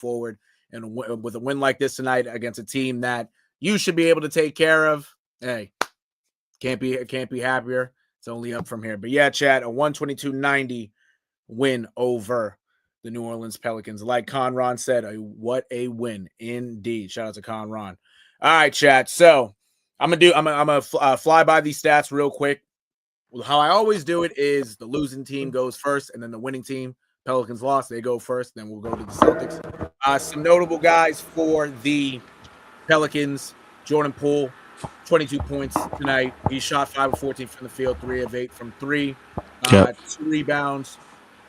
forward. And with a win like this tonight against a team that you should be able to take care of, hey, can't be happier. It's only up from here. But yeah, chat, a 122-90 win over the New Orleans Pelicans. Like Conron said, what a win indeed. Shout out to Conron. All right, chat. So I'm gonna fly by these stats real quick. How I always do it is the losing team goes first, and then the winning team, Pelicans lost, they go first. Then we'll go to the Celtics. Some notable guys for the Pelicans: Jordan Poole, 22 points tonight. He shot 5 of 14 from the field, 3 of 8 from 3, 2 rebounds,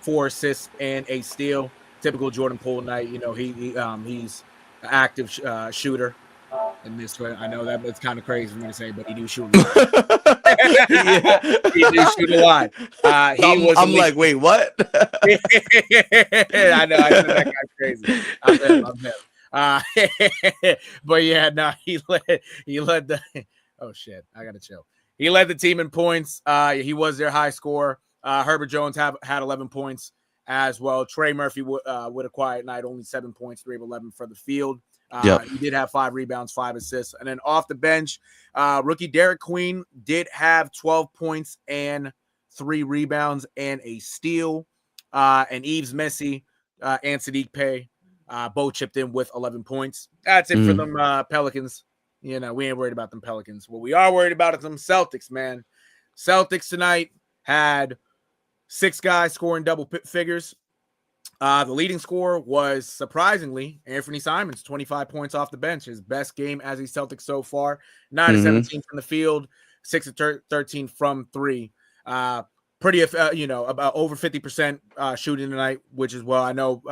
4 assists, and a steal. Typical Jordan Poole night. You know, he's an active shooter. In this way, I know that it's kind of crazy for me to say, but he do shoot a lot. He do shoot a lot. I'm like, wait, what? I know. I said that guy crazy. I'm him. But yeah, no, he led the. Oh shit! I gotta chill. He led the team in points. He was their high scorer. Herbert Jones had 11 points as well. Trey Murphy with a quiet night, only 7 points, 3 of 11 for the field. He did have 5 rebounds, 5 assists. And then off the bench, rookie Derek Queen did have 12 points and 3 rebounds and a steal. And Yves Messi and Sadiq Bey both chipped in with 11 points. That's it for them Pelicans. You know, we ain't worried about them Pelicans. What we are worried about is them Celtics, man. Celtics tonight had 6 guys scoring double figures. The leading scorer was, surprisingly, Anthony Simons, 25 points off the bench. His best game as a Celtic so far. 9 of 17 from the field, 6 of 13 from 3. Pretty, about over 50% shooting tonight, which is well. I know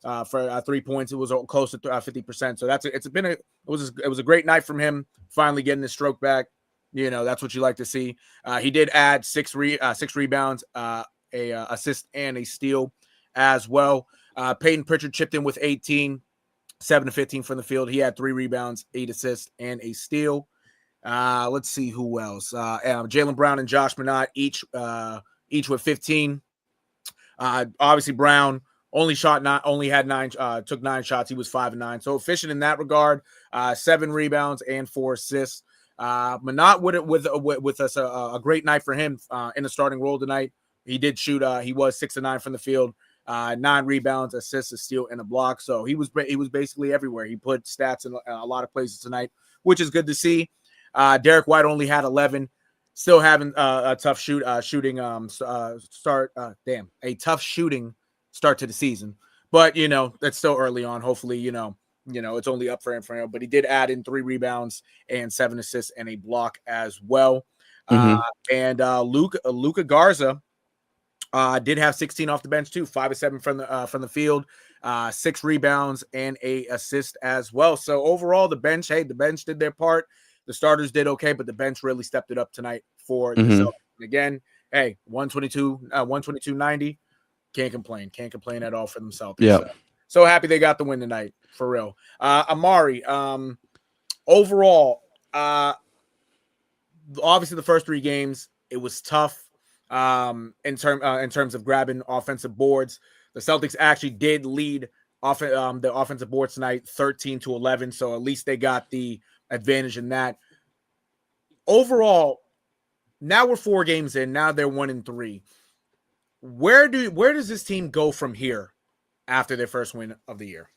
for 3 points, it was close to 50%. So it was a great night from him. Finally getting his stroke back. You know, that's what you like to see. He did add 6 rebounds, a assist, and a steal as well. Peyton Pritchard chipped in with 18, 7 of 15 from the field. He had 3 rebounds, 8 assists, and a steal. Let's see who else. Jaylen Brown and Josh Minott each with 15. Obviously, Brown took 9 shots. He was 5 of 9, so efficient in that regard. 7 rebounds and 4 assists. Minott with us a great night for him in the starting role tonight. He did shoot. He was 6 of 9 from the field. 9 rebounds, assists, a steal, and a block. So he was basically everywhere. He put stats in a lot of places tonight, which is good to see. Derek White only had 11, still having a tough shooting start to the season. But you know, that's still early on. Hopefully, you know, it's only up for him. But he did add in 3 rebounds and 7 assists and a block as well. And Luka Garza did have 16 off the bench too, 5 of 7 from the field, 6 rebounds and a assist as well. So overall, the bench did their part. The starters did okay, but the bench really stepped it up tonight for the Celtics. Again, hey, 122-90, can't complain at all for them Celtics. Yeah. So happy they got the win tonight, for real. Amari, overall, obviously the first 3 games, it was tough. In terms of grabbing offensive boards, the Celtics actually did lead the offensive boards tonight, 13-11. So at least they got the advantage in that. Overall, now we're 4 games in. Now they're 1-3. Where does this team go from here after their first win of the year?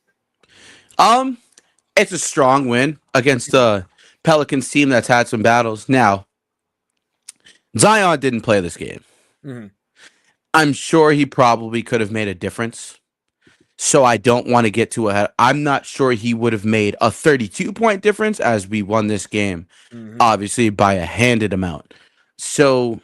It's a strong win against the Pelicans team that's had some battles. Now, Zion didn't play this game. I'm sure he probably could have made a difference. So I don't want to get too ahead. I'm not sure he would have made a 32-point difference as we won this game, obviously by a handed amount. So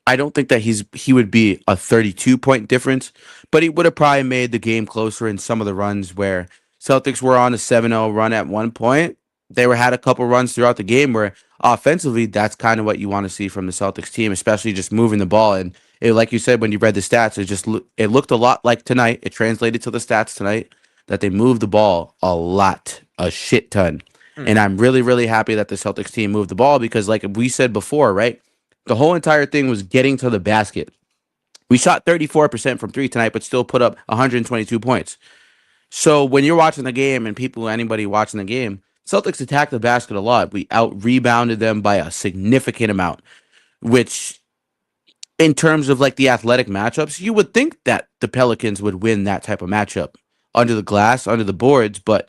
I don't think that he would be a 32-point difference, but he would have probably made the game closer in some of the runs where Celtics were on a 7-0 run at one point. They had a couple runs throughout the game where offensively, that's kind of what you want to see from the Celtics team, especially just moving the ball. And like you said, when you read the stats, it looked a lot like tonight. It translated to the stats tonight that they moved the ball a shit ton. And I'm really, really happy that the Celtics team moved the ball because like we said before, right? The whole entire thing was getting to the basket. We shot 34% from 3 tonight, but still put up 122 points. So when you're watching the game and anybody watching the game, Celtics attacked the basket a lot. We out rebounded them by a significant amount, which in terms of like the athletic matchups, you would think that the Pelicans would win that type of matchup under the glass, under the boards, but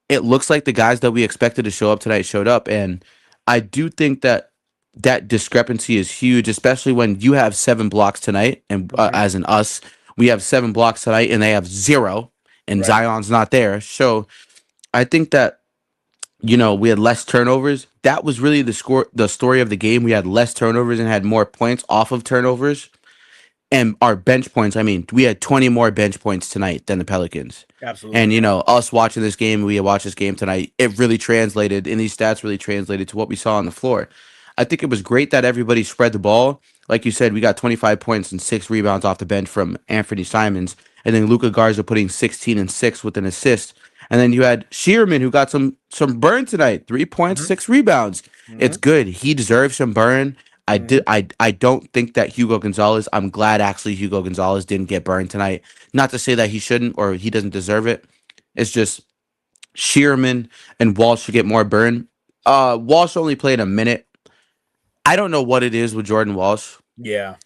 it looks like the guys that we expected to show up tonight showed up. And I do think that that discrepancy is huge, especially when you have 7 blocks tonight. And as in us, we have 7 blocks tonight and they have 0 and Right. Zion's not there. So I think that, we had less turnovers. That was really the story of the game. We had less turnovers and had more points off of turnovers. And our bench points, I mean, we had 20 more bench points tonight than the Pelicans. Absolutely. And, us watching this game, we watched this game tonight, it really translated, and these stats really translated to what we saw on the floor. I think it was great that everybody spread the ball. Like you said, we got 25 points and 6 rebounds off the bench from Anthony Simons. And then Luka Garza putting 16 and 6 with an assist. And then you had Shearman, who got some burn tonight, 3 points, 6 rebounds. It's good. He deserves some burn. I don't think that Hugo Gonzalez. I'm glad actually Hugo Gonzalez didn't get burned tonight. Not to say that he shouldn't or he doesn't deserve it. It's just Shearman and Walsh should get more burn. Walsh only played a minute. I don't know what it is with Jordan Walsh. Yeah.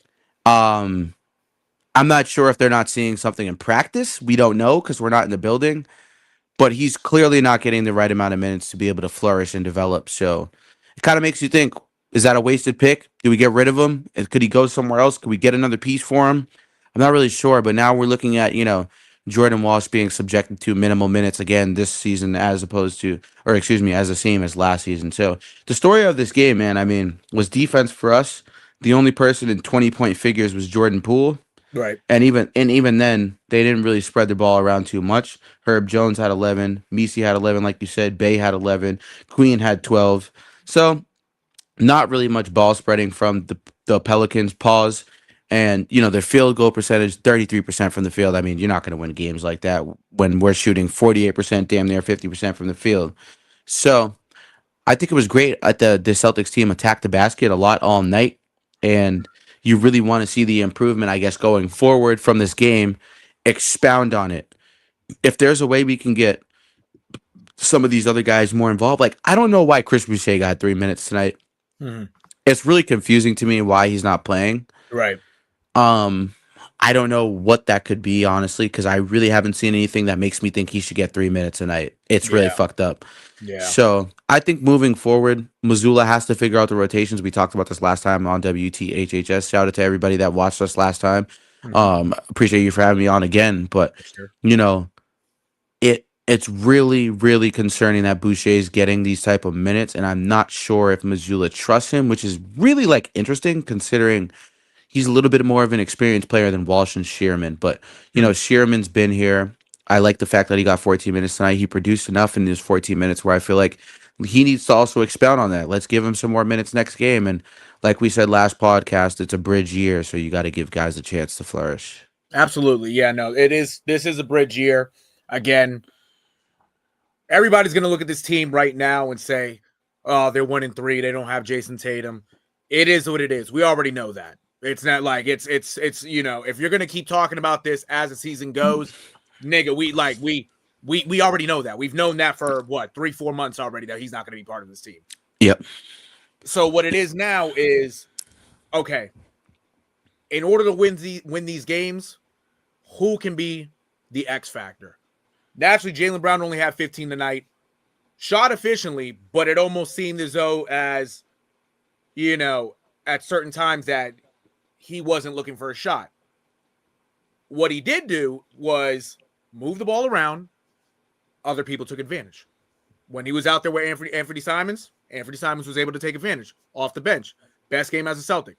I'm not sure if they're not seeing something in practice. We don't know because we're not in the building. But he's clearly not getting the right amount of minutes to be able to flourish and develop. So it kind of makes you think, is that a wasted pick? Do we get rid of him? Could he go somewhere else? Could we get another piece for him? I'm not really sure, but now we're looking at, Jordan Walsh being subjected to minimal minutes again this season as opposed to, or excuse me, as the same as last season. So the story of this game, man, I mean, was defense for us. The only person in 20-point figures was Jordan Poole. Right. And even then, they didn't really spread the ball around too much. Herb Jones had 11, Misi had 11, like you said, Bay had 11, Queen had 12. So not really much ball spreading from the Pelicans. Pause. And their field goal percentage 33% from the field. I mean, you're not going to win games like that when we're shooting 48%, damn near 50% from the field. So I think it was great at the Celtics team attacked the basket a lot all night, and you really want to see the improvement, I guess, going forward from this game. Expound on it. If there's a way we can get some of these other guys more involved, like I don't know why Chris Boucher got 3 minutes tonight. It's really confusing to me why he's not playing. Right. I don't know what that could be, honestly, because I really haven't seen anything that makes me think he should get 3 minutes a night. It's really fucked up. Yeah. So I think moving forward, Missoula has to figure out the rotations. We talked about this last time on WTHHS. Shout out to everybody that watched us last time. Appreciate you for having me on again. But Sure. it's really, really concerning that Boucher is getting these type of minutes, and I'm not sure if Missoula trusts him, which is really like interesting considering he's a little bit more of an experienced player than Walsh and Shearman. But, Shearman's been here. I like the fact that he got 14 minutes tonight. He produced enough in his 14 minutes where I feel like he needs to also expound on that. Let's give him some more minutes next game. And like we said last podcast, it's a bridge year, so you got to give guys a chance to flourish. Absolutely. Yeah, no, it is. This is a bridge year. Again, everybody's going to look at this team right now and say, oh, they're 1-3. They don't have Jason Tatum. It is what it is. We already know that. It's not like it's if you're going to keep talking about this as the season goes, nigga, we already know that. We've known that for 3-4 months already that he's not going to be part of this team. Yep. So what it is now is, okay, in order to win these games, who can be the X factor? Naturally, Jaylen Brown only had 15 tonight. Shot efficiently, but it almost seemed as though as, at certain times that he wasn't looking for a shot. What he did do was move the ball around. Other people took advantage. When he was out there with Anthony Simons was able to take advantage off the bench. Best game as a Celtic.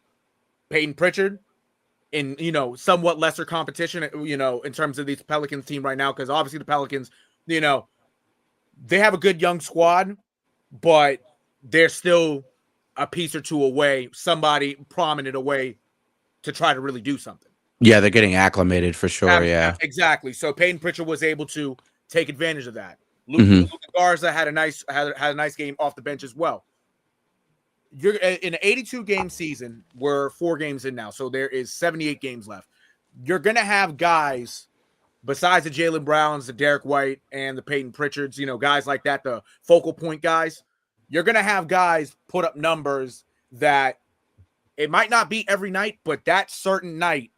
Peyton Pritchard in, somewhat lesser competition, in terms of these Pelicans team right now, because obviously the Pelicans, they have a good young squad, but they're still a piece or two away, somebody prominent away to try to really do something. Yeah, they're getting acclimated for sure. Yeah, exactly. So Peyton Pritchard was able to take advantage of that. Luka Garza had a nice game off the bench as well. You're in an 82 game season. We're 4 games in now, so there is 78 games left. You're gonna have guys besides the Jaylen Browns, the Derek White, and the Peyton Pritchards, guys like that, the focal point guys, you're going to have guys put up numbers that it might not be every night, but that certain night,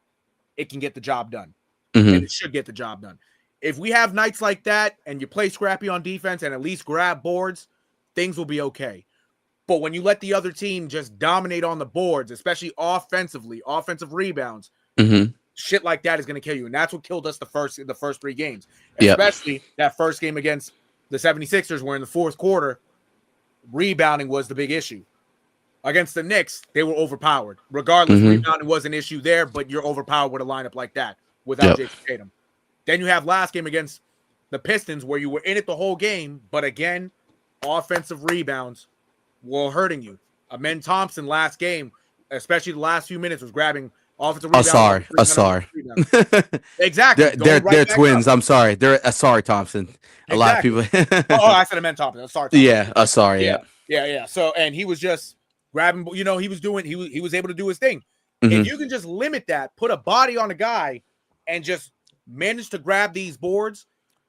it can get the job done. Mm-hmm. And it should get the job done. If we have nights like that and you play scrappy on defense and at least grab boards, things will be okay. But when you let the other team just dominate on the boards, especially offensively, offensive rebounds, shit like that is going to kill you. And that's what killed us the first 3 games. Especially that first game against the 76ers, where in the fourth quarter, rebounding was the big issue. Against the Knicks, they were overpowered. Regardless, rebounding was an issue there, but you're overpowered with a lineup like that without Jason Tatum. Then you have last game against the Pistons, where you were in it the whole game, but again, offensive rebounds were hurting you. Amen Thompson last game, especially the last few minutes, was grabbing offensive rebounds. Asar. Exactly. They're twins. Up. I'm sorry. They're Asar Thompson. A lot of people. I said Amen Thompson. Asar Thompson. Yeah, Asar. Yeah. So, and he was just grabbing. He was able to do his thing. If you can just limit that, put a body on a guy, and just manage to grab these boards,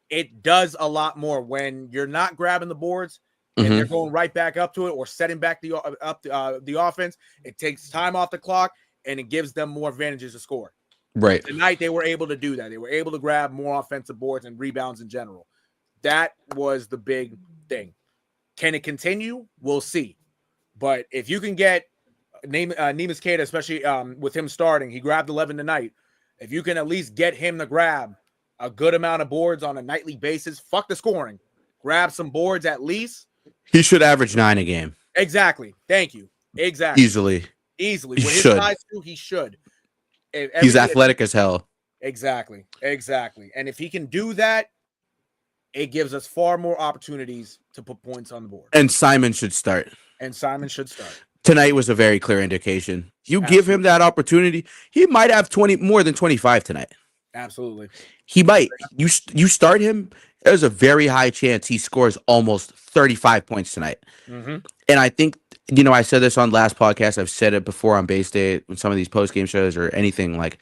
it does a lot more. When you're not grabbing the boards and they're going right back up to it or setting back the offense, it takes time off the clock and it gives them more advantages to score. Right. Tonight they were able to do that. They were able to grab more offensive boards and rebounds in general. That was the big thing. Can it continue? We'll see. But if you can get Neemias Queta, especially with him starting, he grabbed 11 tonight. If you can at least get him to grab a good amount of boards on a nightly basis, fuck the scoring. Grab some boards at least. He should average 9 a game. Exactly. Thank you. Exactly. Easily. With his size too, he should. He's athletic as hell. Exactly. And if he can do that, it gives us far more opportunities to put points on the board. And Simon should start. Tonight was a very clear indication. You give him that opportunity, he might have more than 25 tonight. Absolutely. He might. You start him, there's a very high chance he scores almost 35 points tonight. And I think, I said this on last podcast. I've said it before on Base Day, in some of these post-game shows or anything. Like,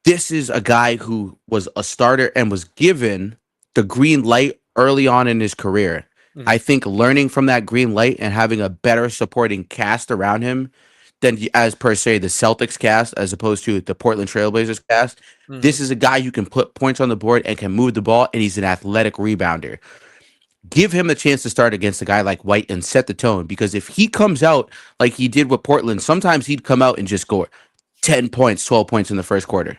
this is a guy who was a starter and was given the green light early on in his career. I think learning from that green light and having a better supporting cast around him than, as per se, the Celtics cast, as opposed to the Portland Trailblazers cast. This is a guy who can put points on the board and can move the ball, and he's an athletic rebounder. Give him a chance to start against a guy like White and set the tone, because if he comes out like he did with Portland, sometimes he'd come out and just score 10 points, 12 points in the first quarter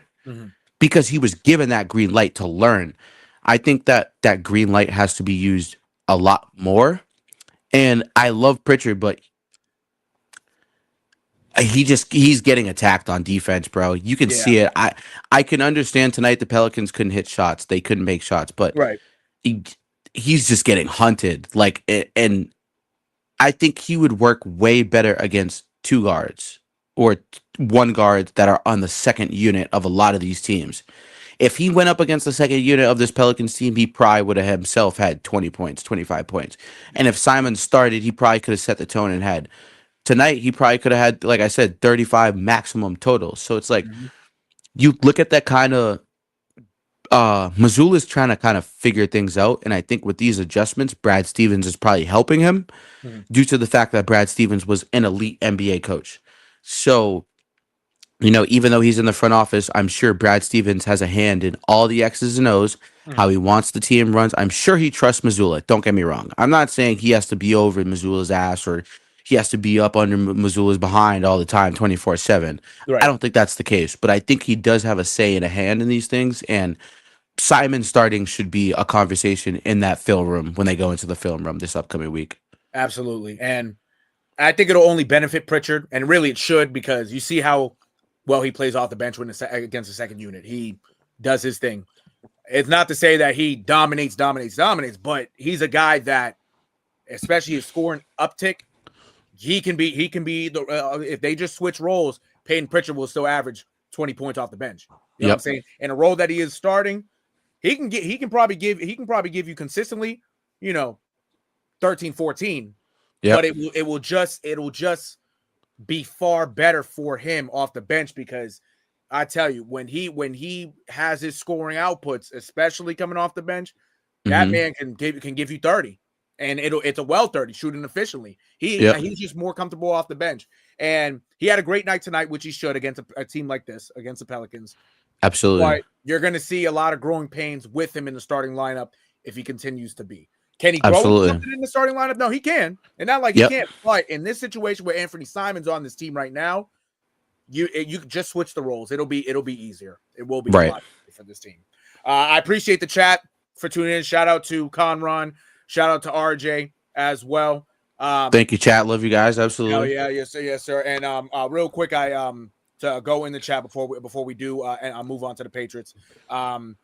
because he was given that green light to learn. I think that green light has to be used a lot more. And I love Pritchard, but he's getting attacked on defense, bro. You can see it. I can understand tonight the Pelicans couldn't hit shots. They couldn't make shots, but he's just getting hunted. And I think he would work way better against 2 guards or 1 guard that are on the second unit of a lot of these teams. If he went up against the second unit of this Pelicans team, he probably would have himself had 20 points, 25 points. And if Simon started, he probably could have set the tone and had. Tonight, he probably could have had, like I said, 35 maximum total. So it's like, you look at that kind of, Mazzulla's trying to kind of figure things out. And I think with these adjustments, Brad Stevens is probably helping him due to the fact that Brad Stevens was an elite NBA coach. So, even though he's in the front office, I'm sure Brad Stevens has a hand in all the X's and O's, how he wants the team runs. I'm sure he trusts Mazzulla. Don't get me wrong. I'm not saying he has to be over Mazzulla's ass or he has to be up under Mazzulla's behind all the time, 24/7. I don't think that's the case, but I think he does have a say and a hand in these things. And Simon starting should be a conversation in that film room when they go into the film room this upcoming week. Absolutely. And I think it'll only benefit Pritchard, and really it should, because you see how well he plays off the bench against the second unit. He does his thing. It's not to say that he dominates, but he's a guy that, especially his scoring uptick, he can be the if they just switch roles, Peyton Pritchard will still average 20 points off the bench. You know what I'm saying? In a role that he is starting, he can probably give you consistently, 13, 14. But it will just be far better for him off the bench, because I tell you, when he has his scoring outputs, especially coming off the bench, that man can give you 30. And it's a well 30 shooting efficiently. He's just more comfortable off the bench. And he had a great night tonight, which he should against a team like this, against the Pelicans. Absolutely. But you're going to see a lot of growing pains with him in the starting lineup if he continues to be. Can he grow into something in the starting lineup? No, he can. And not like he can't. But in this situation where Anthony Simon's on this team right now, you just switch the roles. It'll be easier. It will be a lot easier for this team. I appreciate the chat for tuning in. Shout out to Conron. Shout out to RJ as well. Thank you, chat. Love you guys. Absolutely. Yes, sir. And real quick, I to go in the chat before we do, and I'll move on to the Patriots. I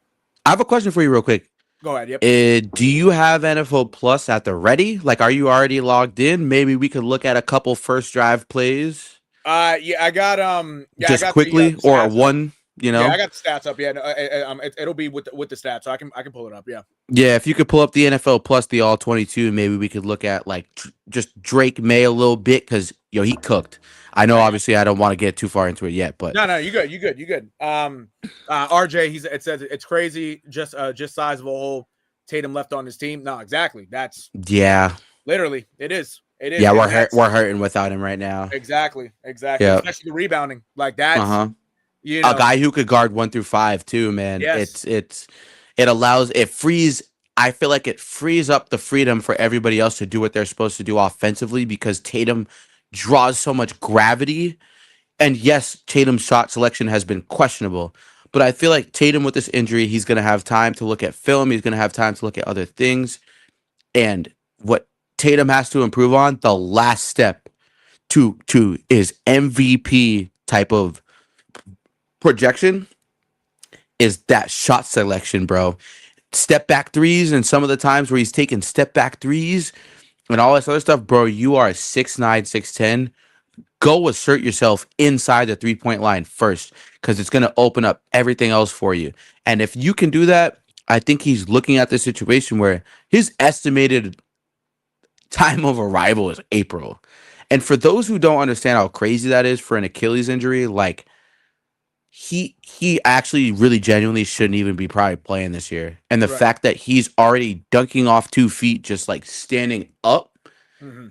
have a question for you, real quick. Go ahead. Yep. Do you have NFL Plus at the ready? Like, are you already logged in? Maybe we could look at a couple first drive plays. Yeah, I got just I got quickly the or one. You know, yeah, I got the stats up. Yeah, it'll be with the stats, so I can pull it up. Yeah. Yeah, if you could pull up the NFL Plus, the All 22, maybe we could look at like just Drake May a little bit because he cooked. I know, obviously, I don't want to get too far into it yet, but no, you good. RJ, it says it's crazy, just size of a hole. Tatum left on his team. No, exactly. That's literally it is. It is. Yeah, we're hurting without him right now. Exactly. Yep. Especially the rebounding, like that's a guy who could guard 1 through 5 too, man. Yes. It frees. I feel like it frees up the freedom for everybody else to do what they're supposed to do offensively because Tatum draws so much gravity. And yes, Tatum's shot selection has been questionable, but I feel like Tatum with this injury, he's going to have time to look at film. He's going to have time to look at other things. And what Tatum has to improve on, the last step to his MVP type of projection is that shot selection, bro. Step back threes, and some of the times where he's taking step back threes and all this other stuff, bro, you are 6'9", 6'10". Go assert yourself inside the 3-point line first because it's going to open up everything else for you. And if you can do that, I think he's looking at the situation where his estimated time of arrival is April. And for those who don't understand how crazy that is for an Achilles injury, like he actually really genuinely shouldn't even be probably playing this year. And the fact that he's already dunking off 2 feet, just like standing up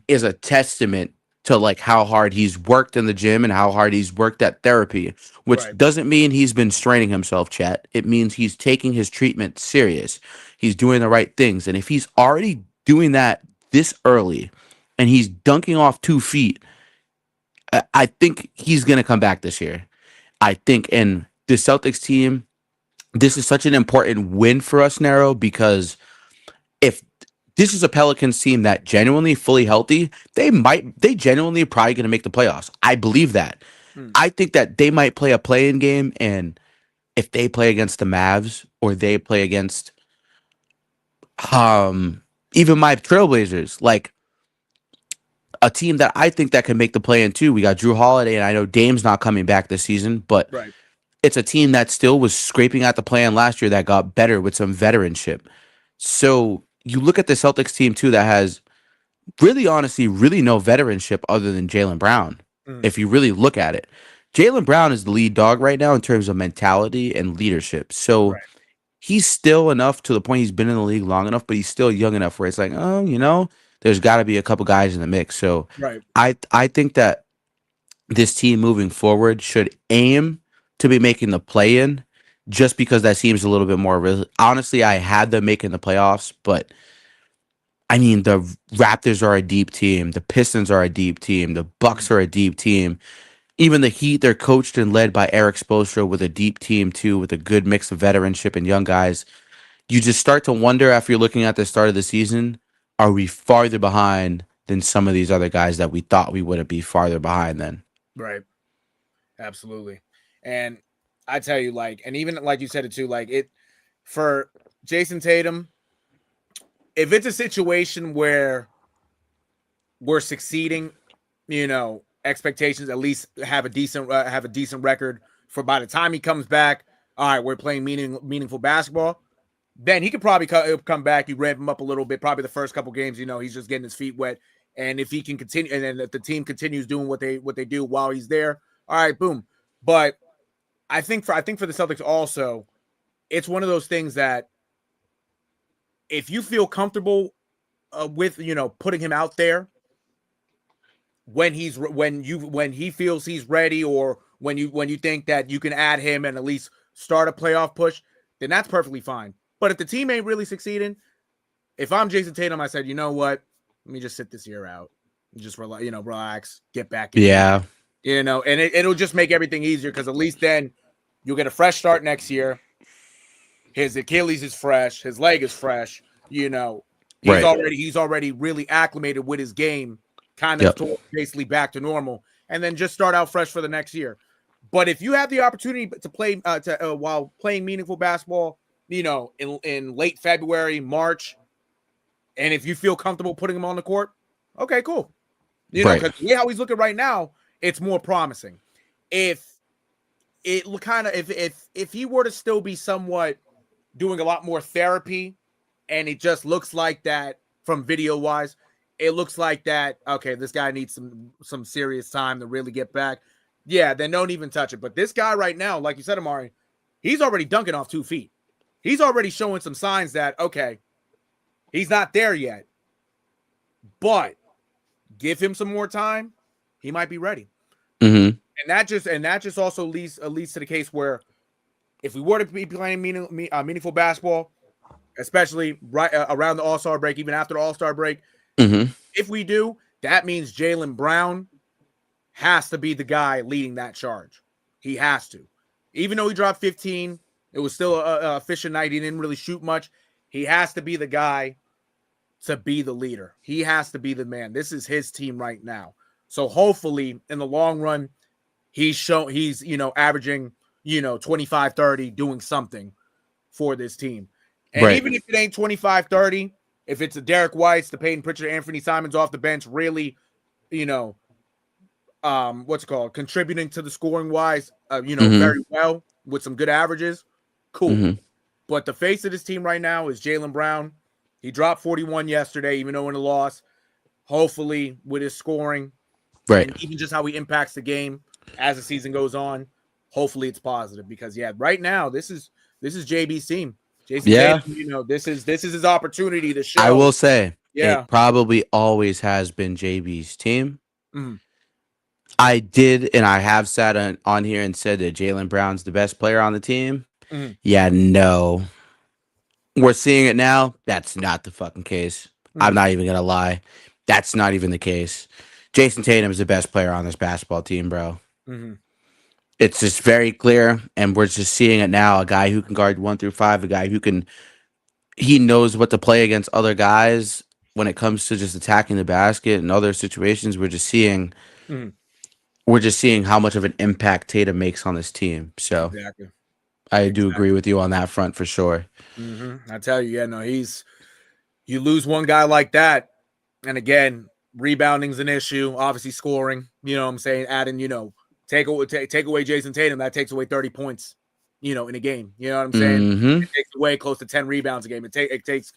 is a testament to like how hard he's worked in the gym and how hard he's worked at therapy, which doesn't mean he's been straining himself, chat. It means he's taking his treatment serious. He's doing the right things. And if he's already doing that this early and he's dunking off 2 feet, I think he's going to come back this year. I think, and the Celtics team, this is such an important win for us, Nero, because if this is a Pelicans team that genuinely fully healthy, they genuinely probably going to make the playoffs. I believe that. I think that they might play a play-in game, and if they play against the Mavs or they play against even my Trailblazers, like a team that I think that can make the play-in too. We got Drew Holiday, and I know Dame's not coming back this season, but it's a team that still was scraping at the play-in last year that got better with some veteranship. So you look at the Celtics team too that has really, honestly, really no veteranship other than Jaylen Brown. If you really look at it, Jaylen Brown is the lead dog right now in terms of mentality and leadership. So he's still enough to the point he's been in the league long enough, but he's still young enough where it's like, there's got to be a couple guys in the mix. So I think that this team moving forward should aim to be making the play-in just because that seems a little bit more real. Honestly, I had them making the playoffs, but I mean, the Raptors are a deep team. The Pistons are a deep team. The Bucks are a deep team. Even the Heat, they're coached and led by Eric Spoelstra with a deep team too, with a good mix of veteranship and young guys. You just start to wonder after you're looking at the start of the season, are we farther behind than some of these other guys that we thought we would be farther behind than? Right. Absolutely. And I tell you, like, and even like you said it too, like it for Jason Tatum, if it's a situation where we're succeeding, expectations at least have a decent record for by the time he comes back. All right, we're playing meaningful basketball. Then he could probably come back. You ramp him up a little bit. Probably the first couple games, he's just getting his feet wet. And if he can continue, and then if the team continues doing what they do while he's there, all right, boom. But I think for the Celtics also, it's one of those things that if you feel comfortable with putting him out there when he feels he's ready, or when you think that you can add him and at least start a playoff push, then that's perfectly fine. But if the team ain't really succeeding, if I'm Jason Tatum, I said, you know what, let me just sit this year out, just relax, get back in it, and it'll just make everything easier, because at least then you'll get a fresh start next year. His Achilles is fresh, his leg is fresh. He's already really acclimated with his game, kind of basically back to normal, and then just start out fresh for the next year. But if you have the opportunity to play while playing meaningful basketball, in late February, March, and if you feel comfortable putting him on the court, okay, cool. Because how he's looking right now, it's more promising. If he were to still be somewhat doing a lot more therapy, and it just looks like that from video wise, it looks like that, okay, this guy needs some serious time to really get back. Yeah, then don't even touch it. But this guy right now, like you said, Amari, he's already dunking off 2 feet. He's already showing some signs that, okay, he's not there yet, but give him some more time, he might be ready. Mm-hmm. And that just also leads to the case where if we were to be playing meaningful basketball, especially right around the All-Star break, even after the All-Star break, if we do, that means Jaylen Brown has to be the guy leading that charge. He has to. Even though he dropped 15, it was still a efficient night. He didn't really shoot much. He has to be the guy to be the leader. He has to be the man. This is his team right now. So hopefully in the long run, he's averaging, 25, 30, doing something for this team. And even if it ain't 25, 30, if it's a Derek White, the Peyton Pritchard, Anthony Simons off the bench, really, contributing to the scoring wise, very well with some good averages, cool. But the face of this team right now is Jaylen Brown. He dropped 41 yesterday, even though in a loss. Hopefully, with his scoring, and even just how he impacts the game as the season goes on, hopefully it's positive. Because right now this is JB's team. Jason Tatum, this is his opportunity to show. I will say, it probably always has been JB's team. I did, and I have sat on here and said that Jaylen Brown's the best player on the team. Yeah, no. We're seeing it now. That's not the fucking case. I'm not even going to lie. That's not even the case. Jason Tatum is the best player on this basketball team, bro. It's just very clear, and we're just seeing it now. A guy who can guard 1 through 5, a guy who he knows what to play against other guys when it comes to just attacking the basket and other situations. We're just seeing how much of an impact Tatum makes on this team. So I do agree with you on that front for sure. I tell you, you lose one guy like that, and again, rebounding's an issue. Obviously, scoring. You know what I'm saying? Adding, take away Jason Tatum, that takes away 30 points. In a game. You know what I'm saying? It takes away close to 10 rebounds a game. It takes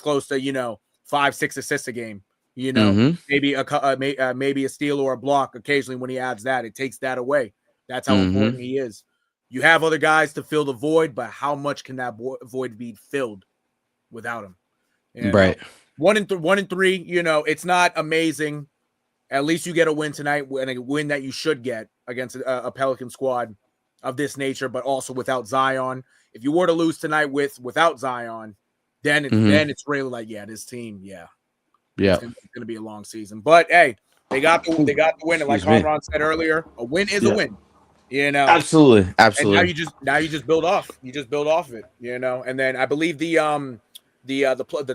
close to 5-6 assists a game. Maybe a steal or a block occasionally when he adds that. It takes that away. That's how important he is. You have other guys to fill the void, but how much can that void be filled without him? Right. 1 and 3, it's not amazing. At least you get a win tonight, and a win that you should get against a Pelican squad of this nature, but also without Zion. If you were to lose tonight without Zion, then it's really like, this team, it's going to be a long season. But hey, they got the win, and like Conron said earlier, a win is a win. Absolutely. And now you just build off. You just build off it. And then I believe the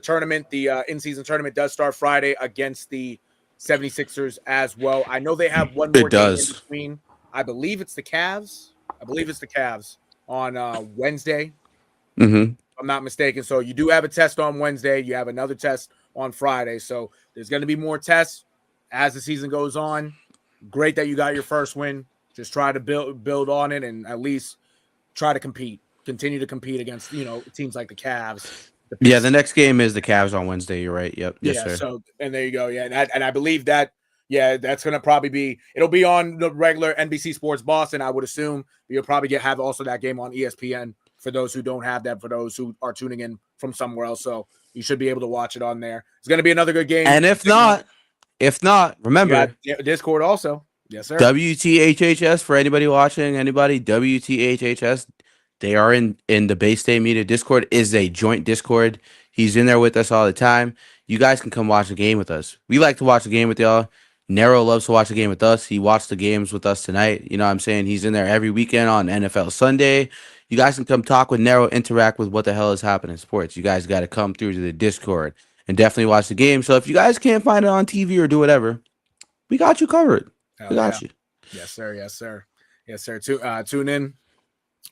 tournament, the in-season tournament does start Friday against the 76ers as well. I know they have one more game in between. I believe it's the Cavs. On Wednesday. If I'm not mistaken. So you do have a test on Wednesday. You have another test on Friday. So there's going to be more tests as the season goes on. Great that you got your first win. Just try to build on it, and at least try to continue to compete against, teams like the Cavs. The next game is the Cavs on Wednesday. You're right. Yep. Yes, sir. So, and there you go. Yeah. And I believe that, Yeah, that's gonna probably be. It'll be on the regular NBC Sports Boston, I would assume. You'll probably have also that game on ESPN for those who don't have that. For those who are tuning in from somewhere else, so you should be able to watch it on there. It's gonna be another good game. And if not, You got remember Discord also. Yes, sir. WTHHS for anybody watching. Anybody WTHHS. They are in the Bay State Media Discord. Is a joint Discord. He's in there with us all the time. You guys can come watch the game with us. We like to watch the game with y'all. Nero loves to watch the game with us. He watched the games with us tonight. You know what I'm saying? He's in there every weekend on NFL Sunday. You guys can come talk with Nero, interact with what the hell is happening in sports. You guys got to come through to the Discord and definitely watch the game. So if you guys can't find it on TV or do whatever, we got you covered. We got you. Yes, sir. Yes, sir. Yes, sir. Tune in.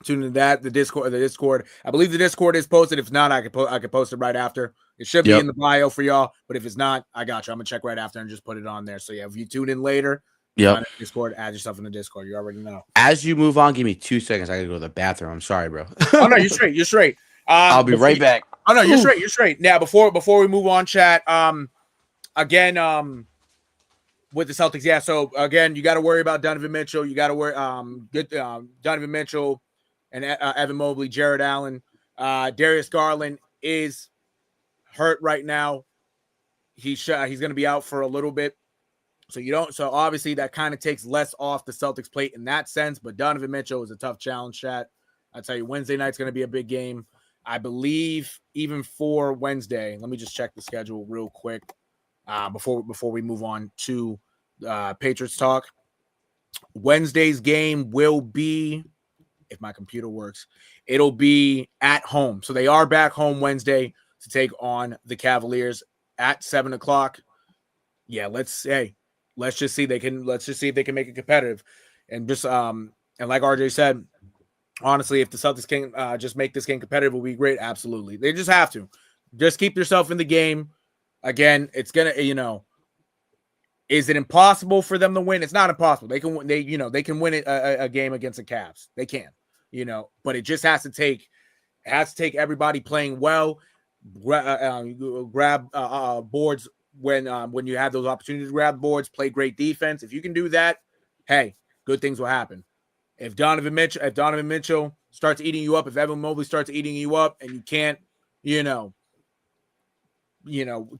Tune in that the Discord. I believe the Discord is posted. If not, I could post it right after. It should be in the bio for y'all. But if it's not, I got you. I'm gonna check right after and just put it on there. So yeah, if you tune in later, find Discord, add yourself in the Discord. You already know. As you move on, give me 2 seconds. I gotta go to the bathroom. I'm sorry, bro. Oh no, you're straight. You're straight. I'll be right back. Oh no, you're straight. You're straight. Now before we move on, chat. Again, with the Celtics, yeah. So again, you got to worry about Donovan Mitchell. You got to worry, Donovan Mitchell and Evan Mobley, Jared Allen, Darius Garland is hurt right now. He's going to be out for a little bit. So obviously that kind of takes less off the Celtics plate in that sense. But Donovan Mitchell is a tough challenge, chat. I tell you, Wednesday night's going to be a big game. I believe even for Wednesday. Let me just check the schedule real quick before we move on to Patriots talk. Wednesday's game will be, if my computer works, it'll be at home. So they are back home Wednesday to take on the Cavaliers at 7:00. Yeah, let's just see if they can make it competitive. And just and like RJ said, honestly, if the Celtics can just make this game competitive, will be great. Absolutely. They just have to. Just keep yourself in the game. Again, it's gonna, is it impossible for them to win? It's not impossible. They can win. They can win a game against the Cavs. They can, but it just has to take everybody playing well. Grab boards when you have those opportunities to grab boards. Play great defense. If you can do that, hey, good things will happen. If Donovan Mitchell starts eating you up, if Evan Mobley starts eating you up, and you can't,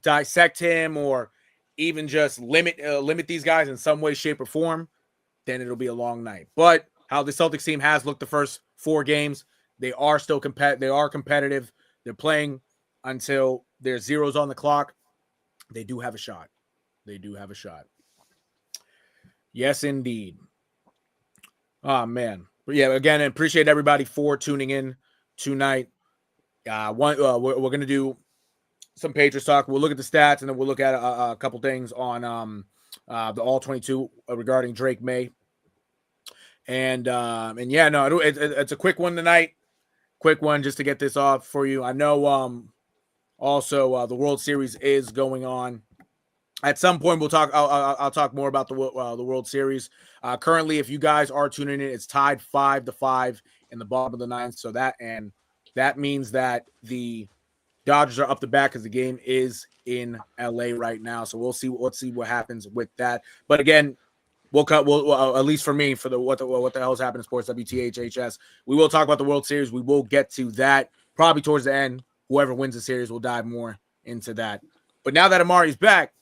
dissect him or even just limit these guys in some way, shape, or form, then it'll be a long night. But how the Celtics team has looked the first 4 games, they are still they are competitive. They're playing until there's zeros on the clock. They do have a shot. Yes, indeed. Oh man. But yeah, again, I appreciate everybody for tuning in tonight. We're gonna do some Patriots talk. We'll look at the stats, and then we'll look at a couple things on the All 22 regarding Drake May. And yeah, no, it's a quick one tonight. Quick one just to get this off for you. I know also the World Series is going on. At some point, we'll talk. I'll talk more about the World Series. Currently, if you guys are tuning in, it's tied 5-5 in the bottom of the ninth. So that means that the Dodgers are up the back because the game is in LA right now. So let's see what happens with that. But again, we'll at least for me, for what the hell is happening in sports, WTHHS, we will talk about the World Series. We will get to that probably towards the end. Whoever wins the series will dive more into that. But now that Amari's back,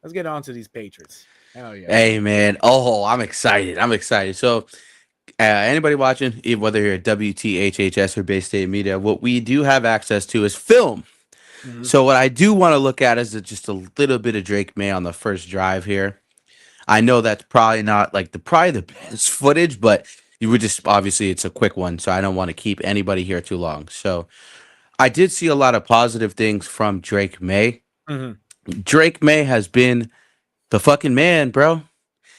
let's get on to these Patriots. Hell yeah. Hey, man. Oh, I'm excited. So anybody watching, whether you're at WTHHS or Bay State Media, what we do have access to is film. Mm-hmm. So what I do want to look at is just a little bit of Drake May on the first drive here. I know that's probably not like the best footage, but you would just, obviously it's a quick one, so I don't want to keep anybody here too long. So I did see a lot of positive things from Drake May. Mm-hmm. Drake May has been the fucking man, bro.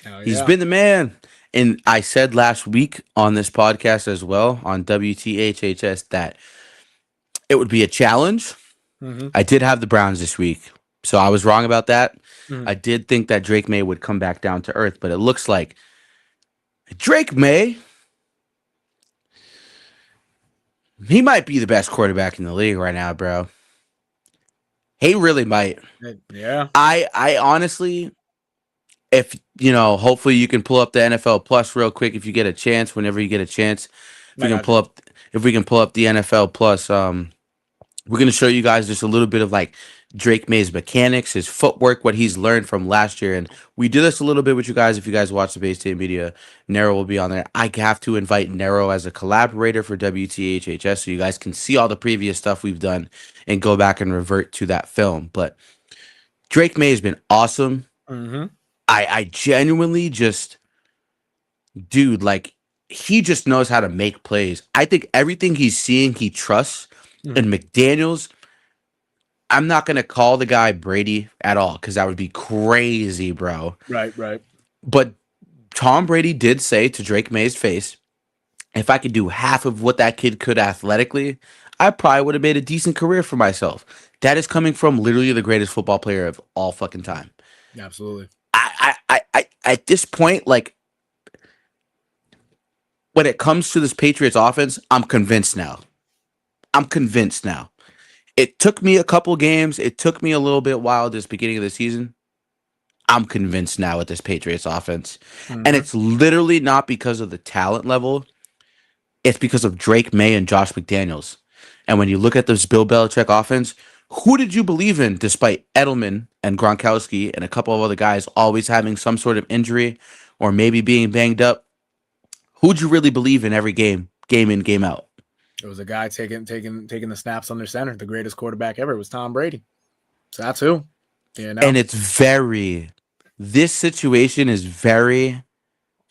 Yeah. He's been the man. And I said last week on this podcast as well, on WTHHS, that it would be a challenge. Mm-hmm. I did have the Browns this week, so I was wrong about that. Mm-hmm. I did think that Drake May would come back down to earth, but it looks like Drake May, he might be the best quarterback in the league right now, bro. He really might. Yeah. I honestly, if hopefully you can pull up the NFL Plus real quick if you get a chance. Whenever you get a chance, if we I can got pull you. up, the NFL Plus, we're gonna show you guys just a little bit of like Drake May's mechanics, his footwork, what he's learned from last year, and we do this a little bit with you guys. If you guys watch the Bay State Media, Nero will be on there. I have to invite Nero as a collaborator for WTHHS, so you guys can see all the previous stuff we've done and go back and revert to that film. But Drake May has been awesome. Mm-hmm. I genuinely just, dude, like he just knows how to make plays. I think everything he's seeing, he trusts. Mm-hmm. And McDaniels, I'm not gonna call the guy Brady at all because that would be crazy, bro. Right, right. But Tom Brady did say to Drake May's face, if I could do half of what that kid could athletically, I probably would have made a decent career for myself. That is coming from literally the greatest football player of all fucking time. Absolutely. I at this point, like when it comes to this Patriots offense, I'm convinced now. I'm convinced now. It took me a couple games. It took me a little bit while this beginning of the season. I'm convinced now with this Patriots offense. And Mm-hmm. it's literally not because of the talent level. It's because of Drake May and Josh McDaniels. And when you look at this Bill Belichick offense, who did you believe in despite Edelman and Gronkowski and a couple of other guys always having some sort of injury or maybe being banged up? Who'd you really believe in every game in, game out? It was a guy taking the snaps under center. The greatest quarterback ever was Tom Brady. So that's who. And it's this situation is very,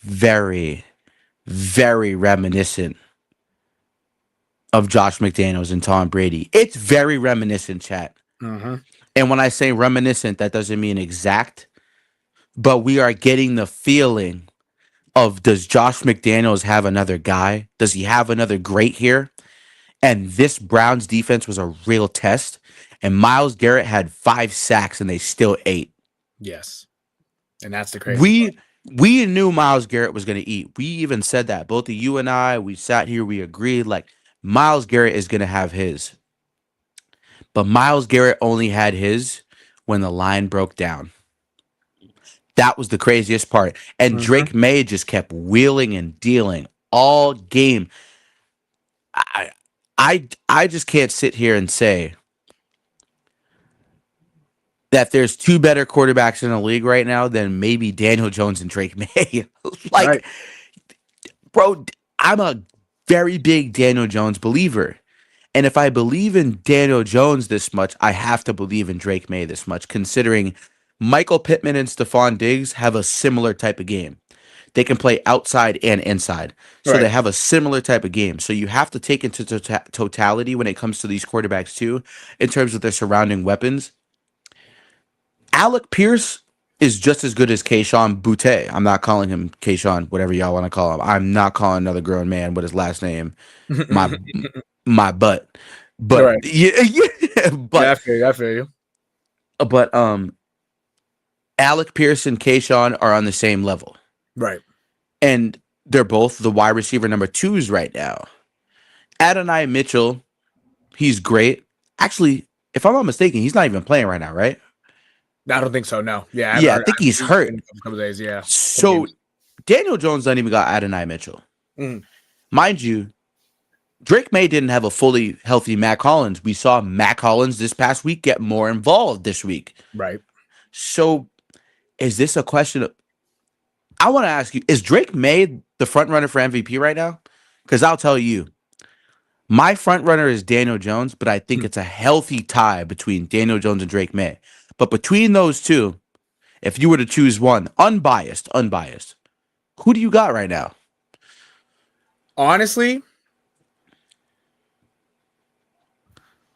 very, very reminiscent of Josh McDaniels and Tom Brady. It's very reminiscent, chat. Mm-hmm. And when I say reminiscent, that doesn't mean exact, but we are getting the feeling of, does Josh McDaniels have another guy? Does he have another great here? And this Browns defense was a real test. And Myles Garrett had 5 sacks and they still ate. Yes. And that's the crazy part. We knew Myles Garrett was going to eat. We even said that. Both of you and I, we sat here, we agreed, like, Myles Garrett is going to have his. But Myles Garrett only had his when the line broke down. That was the craziest part. And Mm-hmm. Drake May just kept wheeling and dealing all game. I just can't sit here and say that there's 2 better quarterbacks in the league right now than maybe Daniel Jones and Drake May. Like, Right. bro, I'm a very big Daniel Jones believer. And if I believe in Daniel Jones this much, I have to believe in Drake May this much, considering Michael Pittman and Stephon Diggs have a similar type of game. They can play outside and inside. So they Right. have a similar type of game. So you have to take into totality when it comes to these quarterbacks too, in terms of their surrounding weapons. Alec Pierce is just as good as Keyshawn Boutte. I'm not calling him Keyshawn, whatever y'all want to call him. I'm not calling another grown man with his last name my my butt. But Right. yeah, yeah, Yeah, I feel you. I feel you. but Alec Pierce and Keyshawn are on the same level. Right. And they're both the wide receiver number 2s right now. Adonai Mitchell, he's great. Actually, if I'm not mistaken, he's not even playing right now, right? I don't think so. No. Yeah, I haven't Yeah, I heard. think he's He's been hurt. a couple of days. Yeah. Couple So games. Daniel Jones doesn't even got Adonai Mitchell. Mhm. Mind you, Drake May didn't have a fully healthy Matt Collins. We saw Matt Collins this past week get more involved this week. Right. So is this a question of, I want to ask you, is Drake May the front runner for MVP right now? Because I'll tell you, my front runner is Daniel Jones, but I think Hmm. it's a healthy tie between Daniel Jones and Drake May. But between those two, if you were to choose one, unbiased, who do you got right now? Honestly,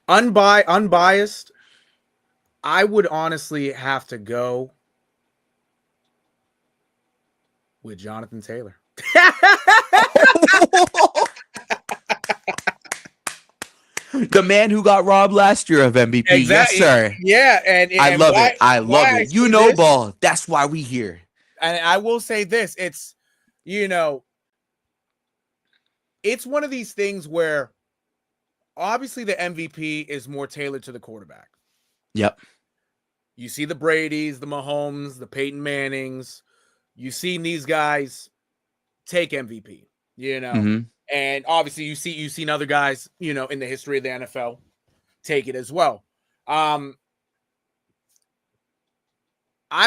unbiased, I would honestly have to go with Jonathan Taylor. The man who got robbed last year of MVP. Exactly. Yes, sir. Yeah, and I love why, it. I love why I it. You say know this, ball. That's why we here. and I will say this: it's it's one of these things where obviously the MVP is more tailored to the quarterback. Yep. You see the Bradys, the Mahomes, the Peyton Mannings. You've seen these guys take MVP, Mm-hmm. and obviously you've seen other guys, in the history of the NFL take it as well. I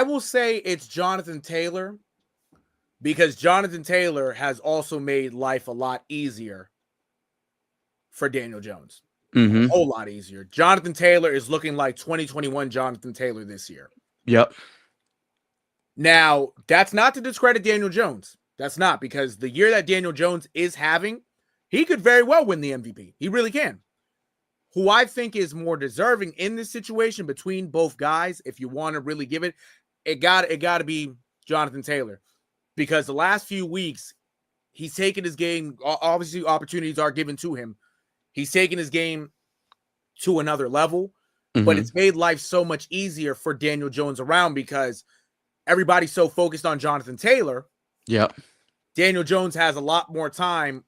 will say it's Jonathan Taylor because Jonathan Taylor has also made life a lot easier for Daniel Jones. A Mm-hmm. whole lot easier. Jonathan Taylor is looking like 2021 Jonathan Taylor this year. Yep. Now, that's not to discredit Daniel Jones. That's not, because the year that Daniel Jones is having, he could very well win the MVP. He really can. Who I think is more deserving in this situation between both guys, if you want to really give it, it got to be Jonathan Taylor, because the last few weeks he's taken his game. Obviously, opportunities are given to him. He's taken his game to another level, but Mm-hmm. it's made life so much easier for Daniel Jones around because everybody's so focused on Jonathan Taylor. Yep. Daniel Jones has a lot more time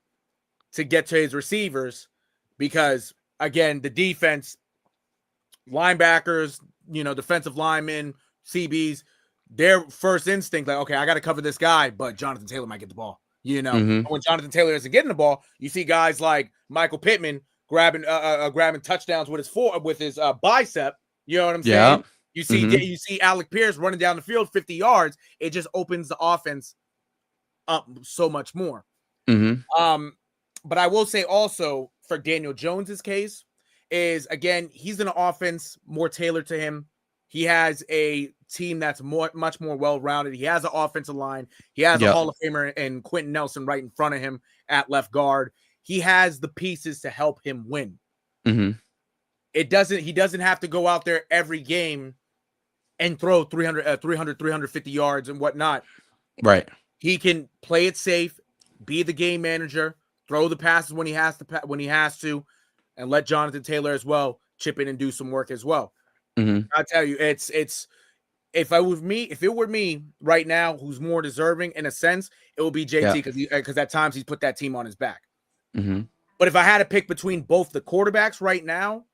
to get to his receivers because, again, the defense, linebackers, defensive linemen, CBs, their first instinct, like, okay, I got to cover this guy, but Jonathan Taylor might get the ball. Mm-hmm. When Jonathan Taylor isn't getting the ball, you see guys like Michael Pittman grabbing touchdowns with his bicep. You know what I'm saying? Yeah. You see Alec Pierce running down the field 50 yards. It just opens the offense up so much more. Mm-hmm. But I will say also for Daniel Jones's case is, again, he's in an offense more tailored to him. He has a team that's much more well-rounded. He has an offensive line. He has a Hall of Famer and Quentin Nelson right in front of him at left guard. He has the pieces to help him win. Mm-hmm. He doesn't have to go out there every game and throw 350 yards and whatnot. Right. He can play it safe, be the game manager, throw the passes when he has to, and let Jonathan Taylor as well chip in and do some work as well. Mm-hmm. I tell you, it's if it were me right now, who's more deserving in a sense, it would be JT because at times he's put that team on his back. Mm-hmm. But if I had to pick between both the quarterbacks right now,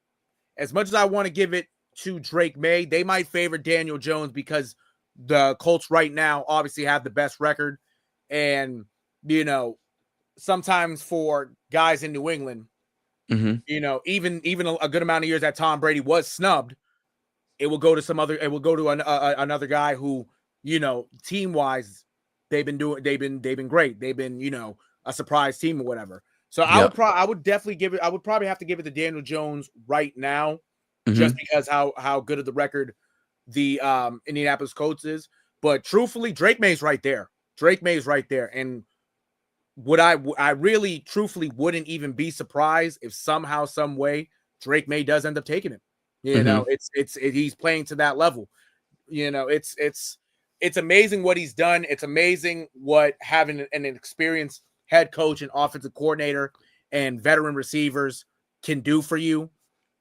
as much as I want to give it to Drake May, they might favor Daniel Jones because the Colts right now obviously have the best record. And, sometimes for guys in New England, Mm-hmm. Even a good amount of years that Tom Brady was snubbed, it will go to another guy who, team wise, they've been great. They've been, a surprise team or whatever. So I would probably have to give it to Daniel Jones right now, just because how good of the record the Indianapolis Colts is. But truthfully, Drake May's right there. And I really truthfully wouldn't even be surprised if somehow, some way, Drake May does end up taking it. He's playing to that level. It's amazing what he's done. It's amazing what having an experienced head coach and offensive coordinator and veteran receivers can do for you.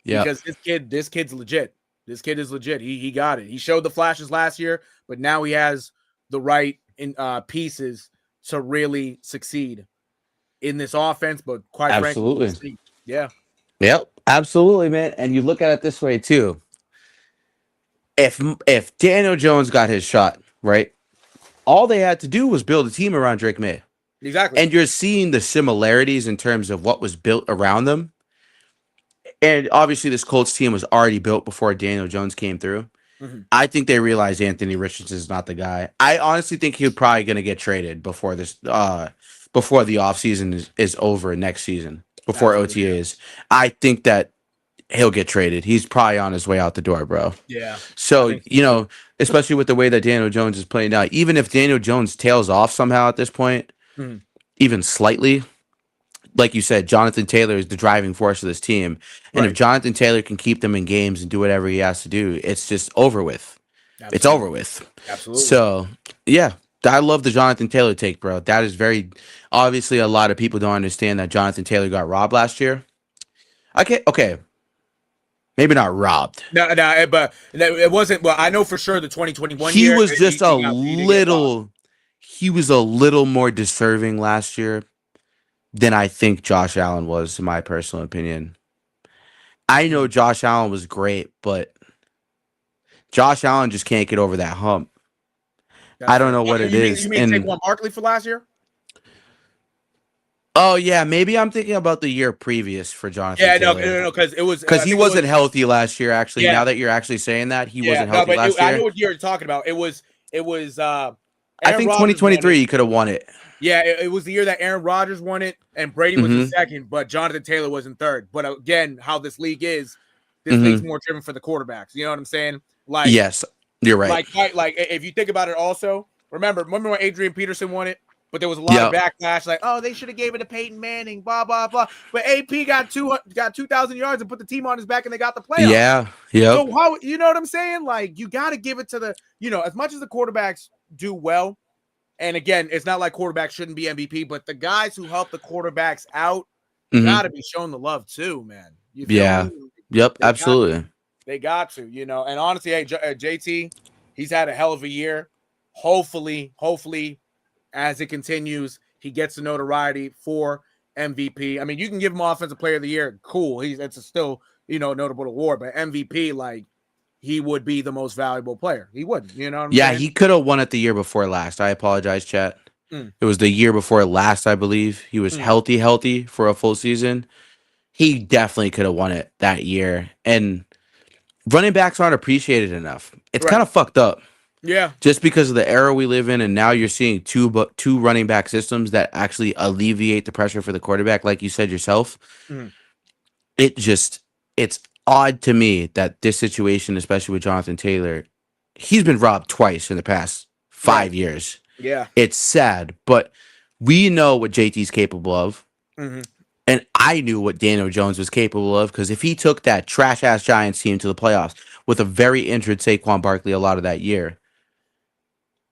Yeah. Because this kid's legit. This kid is legit. He got it. He showed the flashes last year, but now he has the right pieces to really succeed in this offense. But quite frankly, yeah. Yep. Absolutely, man. And you look at it this way too. If Daniel Jones got his shot, right, all they had to do was build a team around Drake May. Exactly. And you're seeing the similarities in terms of what was built around them. And obviously, this Colts team was already built before Daniel Jones came through. Mm-hmm. I think they realized Anthony Richardson is not the guy. I honestly think he's probably going to get traded before the offseason is over next season, before OTAs. I think that he'll get traded. He's probably on his way out the door, bro. Yeah. So, especially with the way that Daniel Jones is playing now, even if Daniel Jones tails off somehow at this point, even slightly, like you said, Jonathan Taylor is the driving force of this team. And if Jonathan Taylor can keep them in games and do whatever he has to do, it's just over with. Absolutely. It's over with. Absolutely. So, yeah, I love the Jonathan Taylor take, bro. That is very obviously a lot of people don't understand that Jonathan Taylor got robbed last year. Okay. Maybe not robbed. No, but it wasn't. Well, I know for sure the 2021 year. He was just he was a little more deserving last year than I think Josh Allen was, in my personal opinion. I know Josh Allen was great, but Josh Allen just can't get over that hump. I don't know what it is. You mean Saquon Barkley for last year? Oh yeah, maybe I'm thinking about the year previous for Jonathan Taylor. No, because it was Because he wasn't healthy last year. Actually, Yeah, now that you're actually saying that, he yeah, wasn't no, healthy but last I year. know what you're talking about. It was I Aaron think Rodgers won 2023 it. he could have won it. Yeah, it was the year that Aaron Rodgers won it and Brady was in second, but Jonathan Taylor was in third. But again, how this league is, this league's more driven for the quarterbacks. You know what I'm saying? Like, yes, you're right. Like if you think about it, also remember when Adrian Peterson won it, but there was a lot of backlash, like, oh, they should have gave it to Peyton Manning, blah blah blah. But AP got 2,000 yards and put the team on his back, and they got the playoffs. Yeah, yeah. So how, you know what I'm saying? Like, you got to give it to the, as much as the quarterbacks do well. And again, it's not like quarterbacks shouldn't be MVP, but the guys who help the quarterbacks out got to be shown the love too, man. You feel me? Yep, absolutely. They got to, And honestly, hey, JT, he's had a hell of a year. Hopefully, as it continues, he gets the notoriety for MVP. I mean, you can give him Offensive Player of the Year. Cool. It's a still, notable award, but MVP, like, he would be the most valuable player. He would, you know what I'm saying? He could have won it the year before last. I apologize, chat. It was the year before last, I believe. He was healthy for a full season. He definitely could have won it that year. And running backs aren't appreciated enough. It's kind of fucked up. Yeah. Just because of the era we live in, and now you're seeing two running back systems that actually alleviate the pressure for the quarterback, like you said yourself. It's odd to me that this situation, especially with Jonathan Taylor, he's been robbed twice in the past 5 years. Yeah. It's sad, but we know what JT's capable of. And I knew what Daniel Jones was capable of, because if he took that trash-ass Giants team to the playoffs with a very injured Saquon Barkley a lot of that year,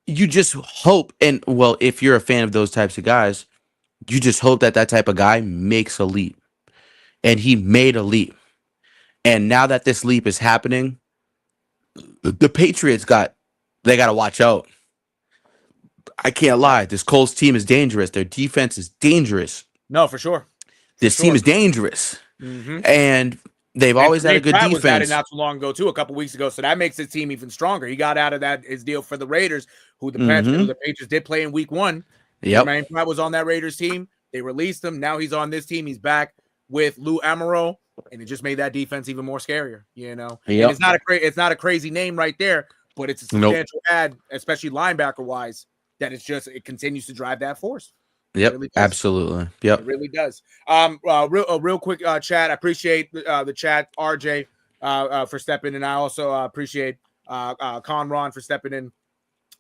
you just hope, and well, if you're a fan of those types of guys, you just hope that type of guy makes a leap. And he made a leap. And now that this leap is happening, the Patriots got to watch out. I can't lie. This Colts team is dangerous. Their defense is dangerous. No, for sure. This team is dangerous. And they've always had a good defense. Was at it not too long ago, too, a couple weeks ago. So that makes his team even stronger. He got out of his deal for the Raiders, who the Patriots did play in week 1. Yep. Ryan Pratt was on that Raiders team. They released him. Now he's on this team. He's back with Lou Amaro, and it just made that defense even more scarier, Yep. And it's not a crazy name right there, but it's a substantial ad, especially linebacker wise, that it continues to drive that force. Yep, really absolutely. Yep, it really does. Real quick chat. I appreciate the chat, RJ, for stepping in. I also appreciate Conron for stepping in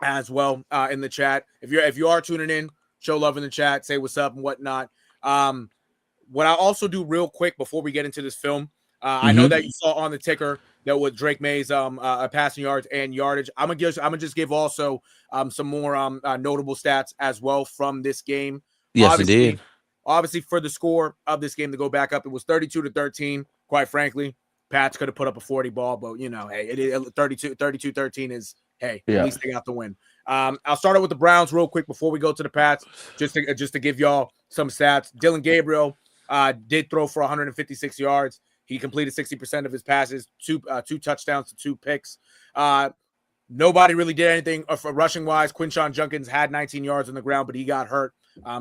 as well in the chat. If you are tuning in, show love in the chat, say what's up and whatnot. What I also do real quick before we get into this film, I know that you saw on the ticker that with Drake May's passing yards and yardage. I'm gonna just give also some more notable stats as well from this game. Yes, indeed. Obviously, for the score of this game to go back up, it was 32-13. Quite frankly, Pats could have put up a 40 ball, but hey, it is 32-13 is at least they got the win. I'll start out with the Browns real quick before we go to the Pats, just to give y'all some stats. Dylan Gabriel did throw for 156 yards. He completed 60% of his passes, two touchdowns to 2 picks. Nobody really did anything for rushing wise. Quinshon Judkins had 19 yards on the ground, but he got hurt.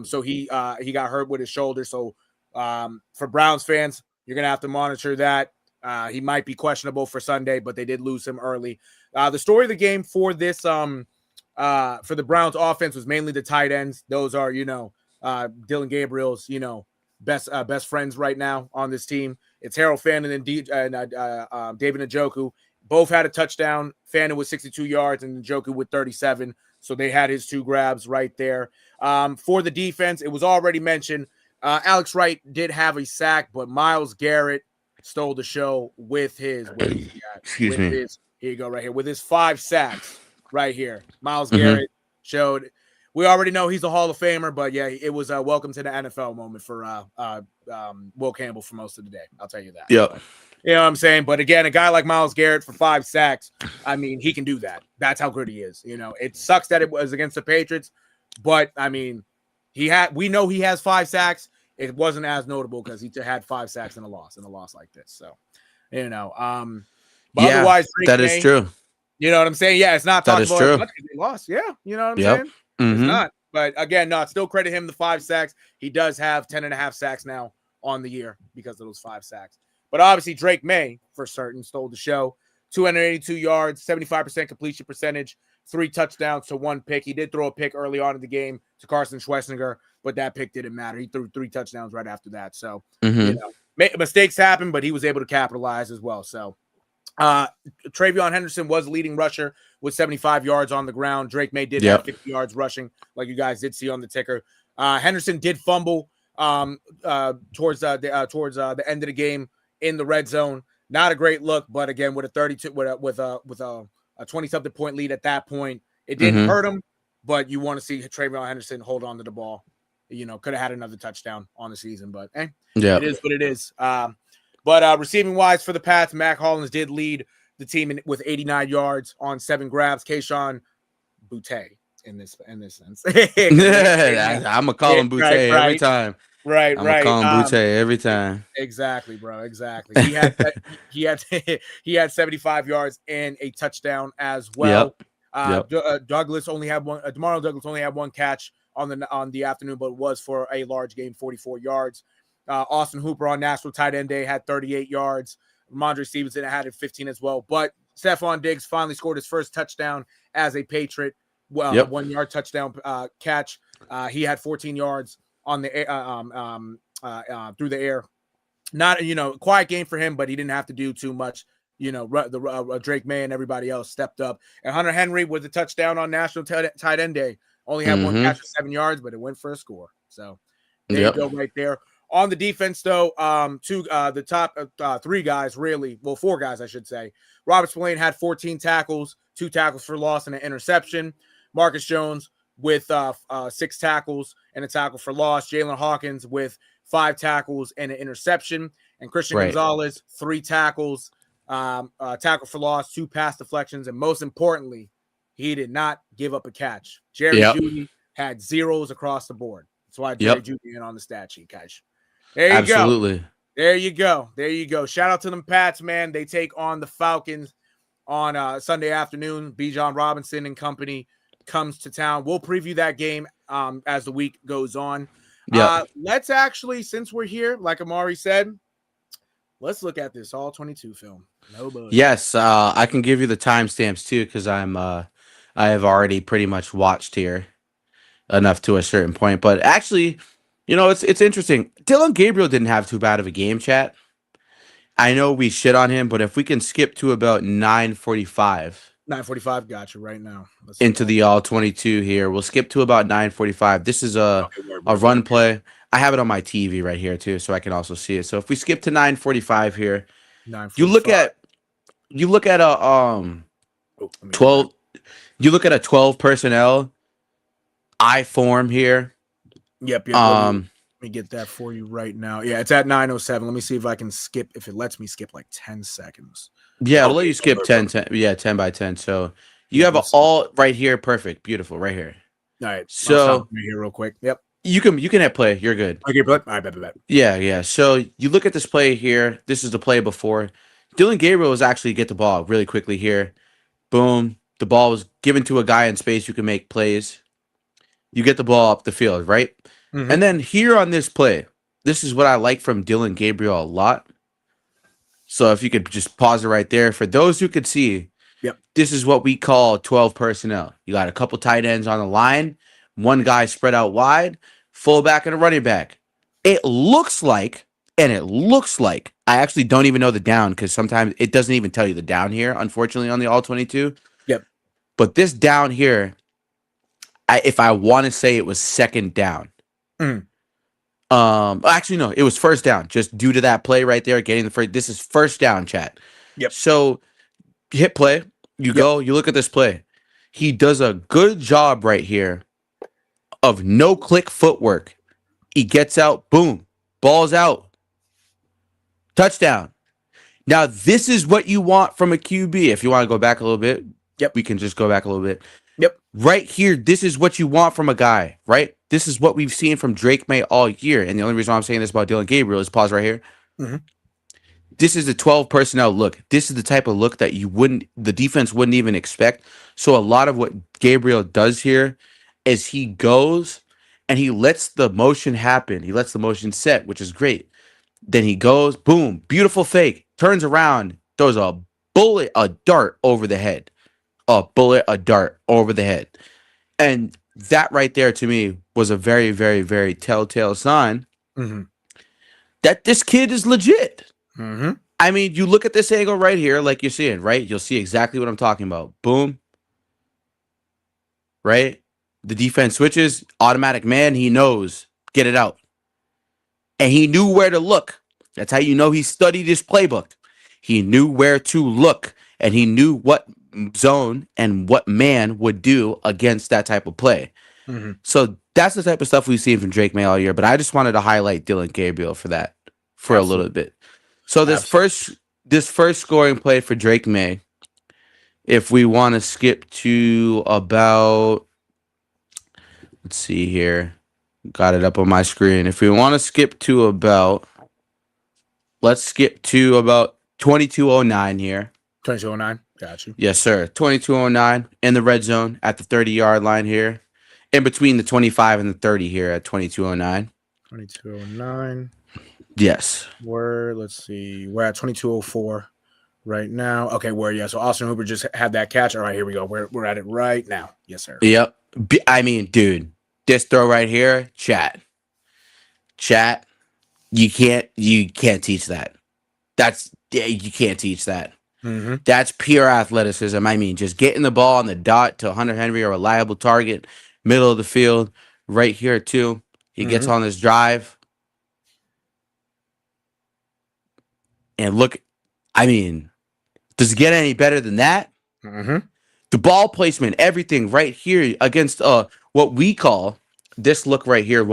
So he got hurt with his shoulder. So for Browns fans, you're gonna have to monitor that. He might be questionable for Sunday, but they did lose him early. The story of the game for this for the Browns offense was mainly the tight ends. Those are Dylan Gabriel's best friends right now on this team. It's Harold Fannin and David Njoku. Both had a touchdown. Fannin with 62 yards and Njoku with 37. So they had his 2 grabs right there. For the defense, it was already mentioned. Alex Wright did have a sack, but Myles Garrett stole the show with his. Here you go, right here. With his 5 sacks right here. Myles Garrett showed. We already know he's a Hall of Famer, but yeah, it was a welcome to the NFL moment for Will Campbell for most of the day. I'll tell you that. Yep. You know what I'm saying? But again, a guy like Myles Garrett for 5 sacks, I mean, he can do that. That's how good he is. It sucks that it was against the Patriots, but I mean, we know he has 5 sacks. It wasn't as notable because he had 5 sacks in a loss like this. So, but otherwise, that is true. You know what I'm saying? Yeah, it's not That talked is about as true. much because they lost. Yeah, you know what I'm Yep. saying? It's Mm-hmm. not. But again, no, still credit him the 5 sacks. He does have 10 and a half sacks now on the year because of those 5 sacks. But obviously, Drake May, for certain, stole the show. 282 yards, 75% completion percentage, 3 touchdowns to 1 pick. He did throw a pick early on in the game to Carson Schwarzenegger, but that pick didn't matter. He threw 3 touchdowns right after that. So, you Mm-hmm. know, mistakes happen, but he was able to capitalize as well. So, Travion Henderson was leading rusher with 75 yards on the ground. Drake May did have Yep. 50 yards rushing, like you guys did see on the ticker. Henderson did fumble towards the end of the game in the red zone. Not a great look, but again, with a 32 with a 20-something point lead at that point, it didn't Mm-hmm. hurt him. But you want to see Travion Henderson hold on to the ball. You know, could have had another touchdown on the season, but Yep. it is what it is. But receiving wise for the Pats, Mac Hollins did lead the team with 89 yards on 7 grabs. Keyshawn Boutte in this sense. I'm gonna call him Butte right, every right, time. right, I'm gonna right. call him Butte every time. Exactly, bro. Exactly. He had he had he had 75 yards and a touchdown as well. Yep. Yep. Douglas only had one. Demario Douglas only had 1 catch on the afternoon, but was for a large game, 44 yards. Austin Hooper on National Tight End Day had 38 yards. Ramondre Stevenson had 15 as well. But Stephon Diggs finally scored his first touchdown as a Patriot. Well, Yep. 1-yard touchdown catch. He had 14 yards on the through the air. Not quiet game for him, but he didn't have to do too much. Drake May and everybody else stepped up. And Hunter Henry with a touchdown on National Tight End Day. Only had 1 catch for 7 yards, but it went for a score. So there you go, right there. On the defense, though, the top 3 guys, really, well, 4 guys, I should say. Robert Spillane had 14 tackles, 2 tackles for loss, and an interception. Marcus Jones with 6 tackles and a tackle for loss. Jalen Hawkins with 5 tackles and an interception. And Christian Gonzalez, 3 tackles, tackle for loss, 2 pass deflections, and most importantly, he did not give up a catch. Jerry Jeudy had zeros across the board. That's why Jerry Jeudy in on the stat sheet, guys. There you go. There you go. There you go. Shout out to them Pats, man. They take on the Falcons on Sunday afternoon. Bijan Robinson and company comes to town. We'll preview that game as the week goes on. Let's actually, since we're here, like Amari said, let's look at this all 22 film. No Yes, I can give you the timestamps too because I have already pretty much watched here enough to a certain point. But actually, it's interesting. Dylan Gabriel didn't have too bad of a game, chat. I know we shit on him, but if we can skip to about 9:45. 9:45, gotcha right now. Into the all 22 here. We'll skip to about 9:45. This is a run play. I have it on my TV right here too, so I can also see it. So if we skip to 9:45 here, you look at a 12. You look at a 12 personnel I form here. Yep. Let me get that for you right now. Yeah, it's at 9:07. Let me see if I can skip. If it lets me skip like 10 seconds. Yeah, I'll let you skip 10. Yeah, 10 by 10. So you have all right here. Perfect. Beautiful. Right here. All right. So here real quick. Yep. You can hit play. You're good. Okay, but all right, bet. Yeah. So you look at this play here. This is the play before. Dylan Gabriel was actually get the ball really quickly here. Boom. The ball was given to a guy in space who can make plays. You get the ball up the field, right? Mm-hmm. And then here on this play, this is what I like from Dylan Gabriel a lot. So if you could just pause it right there. For those who could see, This is what we call 12 personnel. You got a couple tight ends on the line, 1 guy spread out wide, fullback and a running back. It looks like, I actually don't even know the down because sometimes it doesn't even tell you the down here, unfortunately, on the all 22. Yep. But this down here, if I want to say it was second down. Actually, no, it was first down, just due to that play right there, getting the first. This is first down, chat. Yep. So hit play. You go, you look at this play. He does a good job right here of no click footwork. He gets out, boom, ball's out. Touchdown. Now, this is what you want from a QB. If you want to go back a little bit, we can just go back a little bit. Yep. Right here, this is what you want from a guy, right? This is what we've seen from Drake May all year. And the only reason I'm saying this about Dylan Gabriel is pause right here. Mm-hmm. This is a 12 personnel look. This is the type of look that the defense wouldn't even expect. So a lot of what Gabriel does here is he goes and he lets the motion happen. He lets the motion set, which is great. Then he goes, boom, beautiful fake, turns around, throws a dart over the head. A dart over the head. And that right there to me was a very, very, very telltale sign that this kid is legit. I mean, you look at this angle right here, like you're seeing, right? You'll see exactly what I'm talking about. Boom. Right? The defense switches, automatic man, he knows. Get it out. And he knew where to look. That's how you know he studied his playbook. He knew where to look, and he knew what zone and what man would do against that type of play. So that's the type of stuff we've seen from Drake May all year. But I just wanted to highlight Dylan Gabriel for that for a little bit. So this first scoring play for Drake May, if we want to skip to about, let's see here, got it up on my screen. If we want to skip to about, let's skip to about 22:09 here. 22:09, got you. Yes, sir. 22:09 in the red zone at the 30-yard line here, in between the 25 and the 30 here at 22:09. 22:09. Yes. Let's see. We're at 22:04 right now. Okay, so Austin Hooper just had that catch. All right, here we go. We're at it right now. Yes, sir. Yep. I mean, dude, this throw right here, chat. You can't teach that. You can't teach that. That's pure athleticism. I mean, just getting the ball on the dot to Hunter Henry, a reliable target, middle of the field, right here too. He gets on this drive. And look, I mean, does it get any better than that? The ball placement, everything right here against what we call this look right here,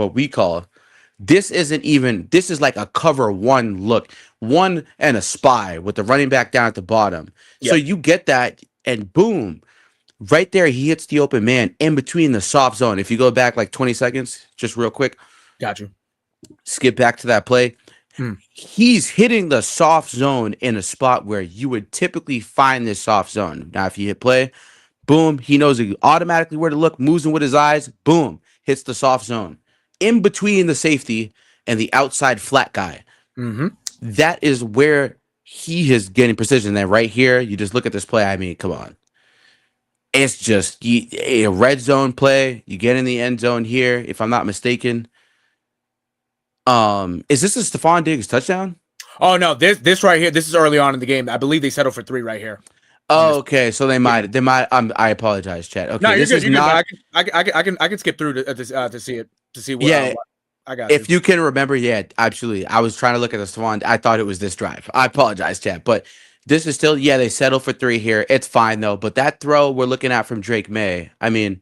this is like a cover one look, one and a spy with the running back down at the bottom. Yep. So you get that, and boom, right there, he hits the open man in between the soft zone. If you go back like 20 seconds, just real quick. Got you. Skip back to that play. He's hitting the soft zone in a spot where you would typically find this soft zone. Now, if you hit play, boom, he knows automatically where to look, moves in with his eyes, boom, hits the soft zone. In between the safety and the outside flat guy. That is where he is getting precision. Then right here, you just look at this play. I mean, come on. It's just a red zone play. You get in the end zone here, if I'm not mistaken. Is this a Stephon Diggs touchdown? Oh no, this right here, this is early on in the game. I believe they settled for 3 right here. Oh, okay. So they might. I apologize, Chad. Okay, no, you're good. You're not. Good. I can skip through to see it to see what. Yeah, I got. If you can remember, yeah, absolutely. I was trying to look at the Stephon. I thought it was this drive. I apologize, Chad, but this is still. Yeah, they settle for 3 here. It's fine though. But that throw we're looking at from Drake May. I mean,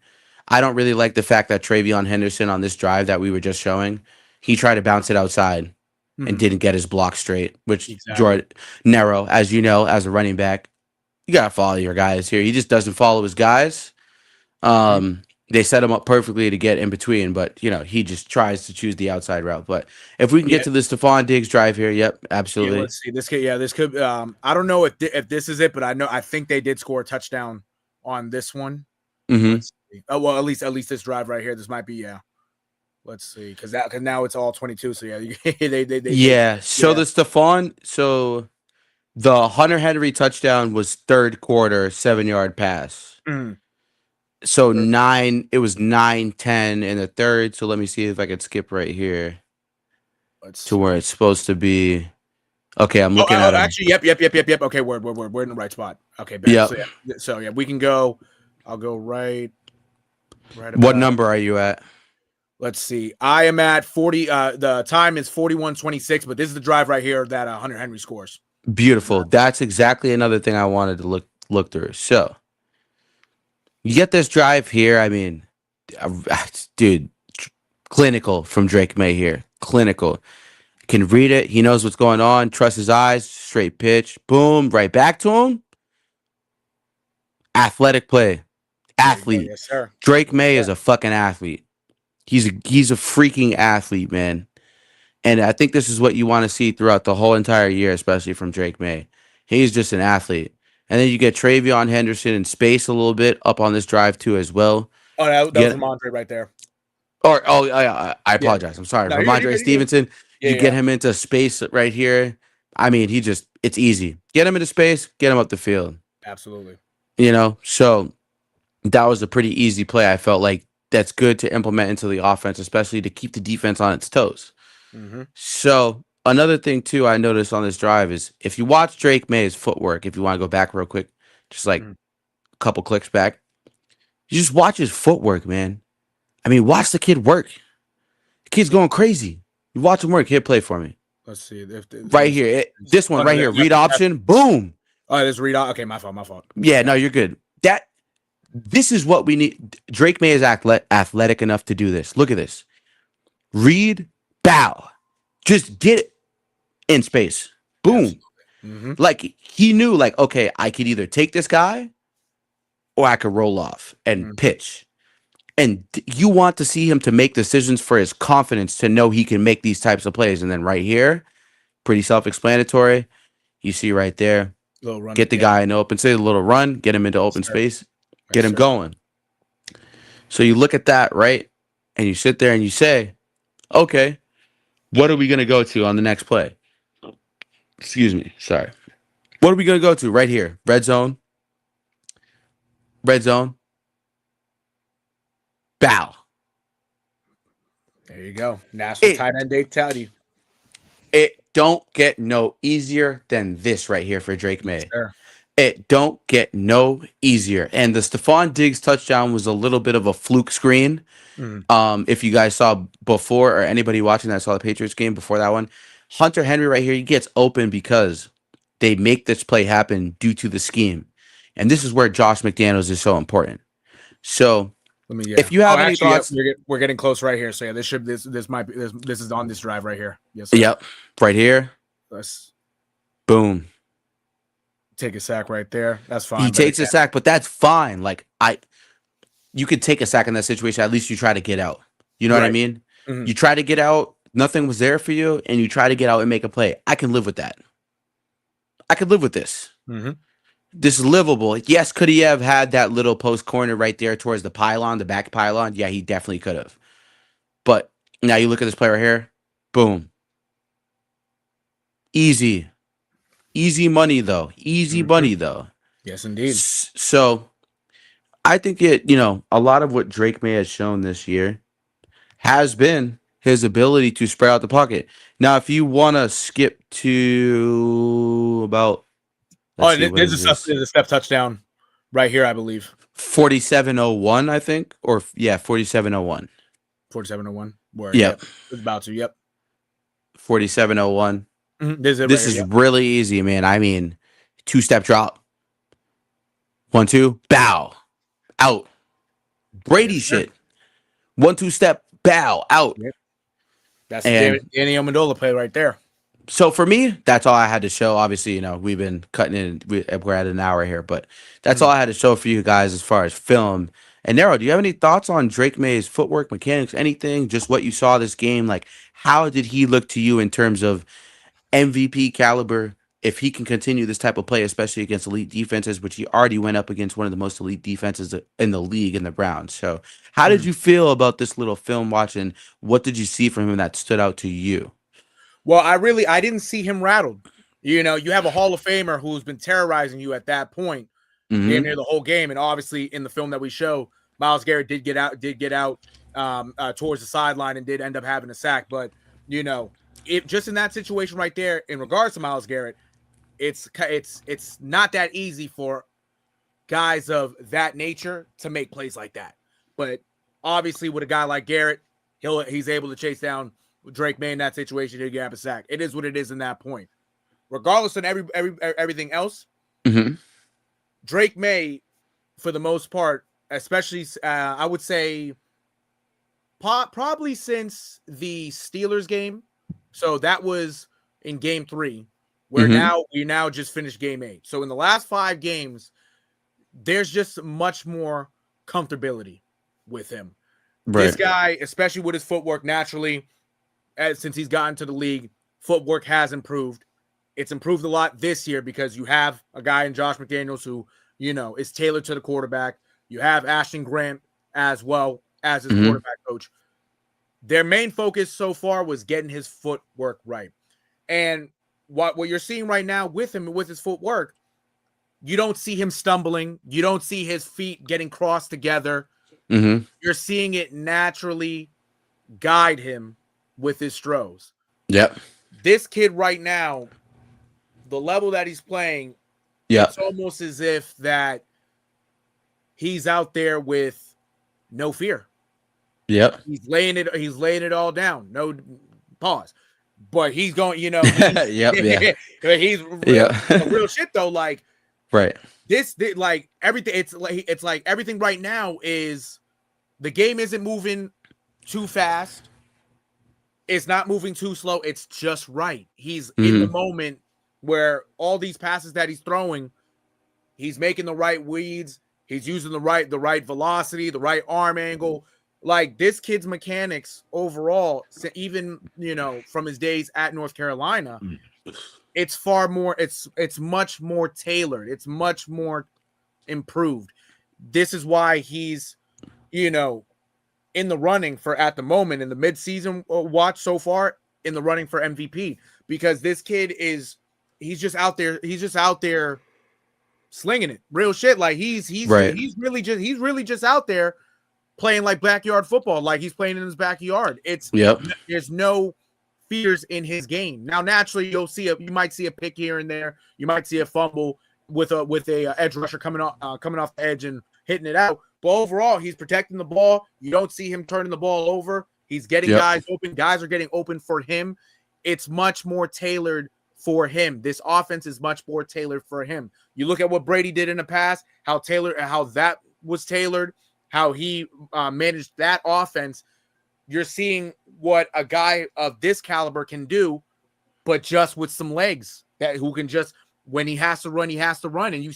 I don't really like the fact that Travion Henderson on this drive that we were just showing, he tried to bounce it outside and didn't get his block straight, which Jordan Nero, as you know, as a running back. You gotta follow your guys here. He just doesn't follow his guys. They set him up perfectly to get in between, but he just tries to choose the outside route. But if we can get to the Stephon Diggs drive here, yep, absolutely. Yeah, let's see. This could. I don't know if this is it, but I think they did score a touchdown on this one. Oh well, at least this drive right here. This might be Let's see, because now it's all 22. So yeah, the Stephon. The Hunter Henry touchdown was third quarter, 7-yard pass. So it was 9-10 in the third. So let me see if I could skip right here to where it's supposed to be. Okay, I'm looking at it. Actually, yep. Okay, we're in the right spot. Okay, yeah. So yeah, we can go. I'll go right. What number are you at? Let's see. I am at 40. The time is 41:26, but this is the drive right here that Hunter Henry scores. Beautiful. That's exactly another thing I wanted to look through. So you get this drive here. I mean, dude, clinical from Drake May here. Clinical. Can read it. He knows what's going on. Trust his eyes. Straight pitch. Boom. Right back to him. Athletic play. Athlete. Yes, sir. Drake May is a fucking athlete. He's a freaking athlete, man. And I think this is what you want to see throughout the whole entire year, especially from Drake May. He's just an athlete. And then you get Travion Henderson in space a little bit up on this drive too as well. Oh, that was Get Ramondre right there. I Yeah. apologize. I'm sorry. No, you're Ramondre good. You're good. Stevenson, Yeah, you get yeah. him into space right here. I mean, it's easy. Get him into space, get him up the field. Absolutely. So that was a pretty easy play. I felt like that's good to implement into the offense, especially to keep the defense on its toes. Mm-hmm. So another thing too I noticed on this drive is if you watch Drake May's footwork, if you want to go back real quick, just like a couple clicks back, you just watch his footwork, man. I mean, watch the kid work. The kid's going crazy. You watch him work. Here, play for me. Let's see. Right here. This one right here. Read option. Boom. Oh, this read. Okay, my fault. Yeah, no, you're good. This is what we need. Drake May is athletic enough to do this. Look at this. Read, bow. Just get it in space. Boom. Mm-hmm. Like he knew, like, okay, I could either take this guy or I could roll off and pitch. And you want to see him to make decisions for his confidence to know he can make these types of plays. And then right here, pretty self-explanatory. You see right there, Little run, get the guy in open space, a little run, get him into open space, get him going. So you look at that, right? And you sit there and you say, okay, what are we going to go to on the next play? Excuse me. Sorry. What are we going to go to right here? Red zone. Bow. There you go. National tight end day tell you. It don't get no easier than this right here for Drake May. Sure. It don't get no easier. And the Stephon Diggs touchdown was a little bit of a fluke screen. If you guys saw before, or anybody watching that saw the Patriots game before that one, Hunter Henry right here, he gets open because they make this play happen due to the scheme. And this is where Josh McDaniels is so important. So if you have any thoughts, we're getting close right here. So yeah, this is on this drive right here. Yes. Sir. Yep. Right here. Boom. Take a sack right there. That's fine. He takes a sack, but that's fine. Like you could take a sack in that situation. At least you try to get out. You know what I mean? Mm-hmm. You try to get out. Nothing was there for you, and you try to get out and make a play. I can live with that. I could live with this. Mm-hmm. This is livable. Yes, could he have had that little post corner right there towards the pylon, the back pylon? Yeah, he definitely could have. But now you look at this play right here. Boom. Easy. Easy money, though. Easy money, though. Yes, indeed. So I think a lot of what Drake May has shown this year has been his ability to spread out the pocket. Now, if you want to skip to about... there's a step touchdown right here, I believe. 4701, I think. Or, yeah, 4701. 4701. Yep. Yeah. It's about to, yep. 4701. Mm-hmm. This is really easy, man. I mean, two-step drop. 1-2, bow. Out. Brady shit. 1-2 step, bow, out. Yep. That's the Danny Amendola play right there. So for me, that's all I had to show. Obviously, we've been cutting in. We're at an hour here, but that's all I had to show for you guys as far as film. And Nero, do you have any thoughts on Drake May's footwork, mechanics, anything? Just what you saw this game? Like, how did he look to you in terms of MVP caliber? If he can continue this type of play, especially against elite defenses, which he already went up against one of the most elite defenses in the league in the Browns. So how did you feel about this little film watching? What did you see from him that stood out to you? Well, I didn't see him rattled. You have a Hall of Famer who's been terrorizing you at that point, damn near the whole game. And obviously in the film that we show, Myles Garrett did get out towards the sideline and did end up having a sack. But, if just in that situation right there, in regards to Myles Garrett, it's not that easy for guys of that nature to make plays like that. But obviously with a guy like Garrett, he's able to chase down Drake May in that situation. He'll get a sack. It is what it is in that point. Regardless of everything else, Drake May, for the most part, especially I would say probably since the Steelers game. So that was in game 3. Where we now just finished game 8. So in the last 5 games, there's just much more comfortability with him. Right. This guy, especially with his footwork, naturally, since he's gotten to the league, footwork has improved. It's improved a lot this year because you have a guy in Josh McDaniels who, is tailored to the quarterback. You have Ashton Grant as well as his quarterback coach. Their main focus so far was getting his footwork right. And what you're seeing right now with him, with his footwork, you don't see him stumbling. You don't see his feet getting crossed together. You're seeing it naturally guide him with his throws. Yep. This kid right now, the level that he's playing, it's almost as if that he's out there with no fear. Yep. He's laying it all down. No pause. But he's going, he's real shit though. Like, right. This like everything. It's like everything right now is the game isn't moving too fast. It's not moving too slow. It's just right. He's in the moment where all these passes that he's throwing, he's making the right reads. He's using the right velocity, the right arm angle. Like this kid's mechanics overall, even from his days at North Carolina, it's far more. It's much more tailored. It's much more improved. This is why he's, in the running for at the moment in the midseason watch so far in the running for MVP because this kid he's just out there. He's just out there slinging it, real shit. Like he's really just out there playing like backyard football, like he's playing in his backyard. There's no fears in his game. Now, naturally, you might see a pick here and there. You might see a fumble with a edge rusher coming off the edge and hitting it out. But overall, he's protecting the ball. You don't see him turning the ball over. He's getting guys open. Guys are getting open for him. It's much more tailored for him. This offense is much more tailored for him. You look at what Brady did in the past, how that was tailored, how he managed that offense. You're seeing what a guy of this caliber can do, but just with some legs who can just, when he has to run, he has to run. And you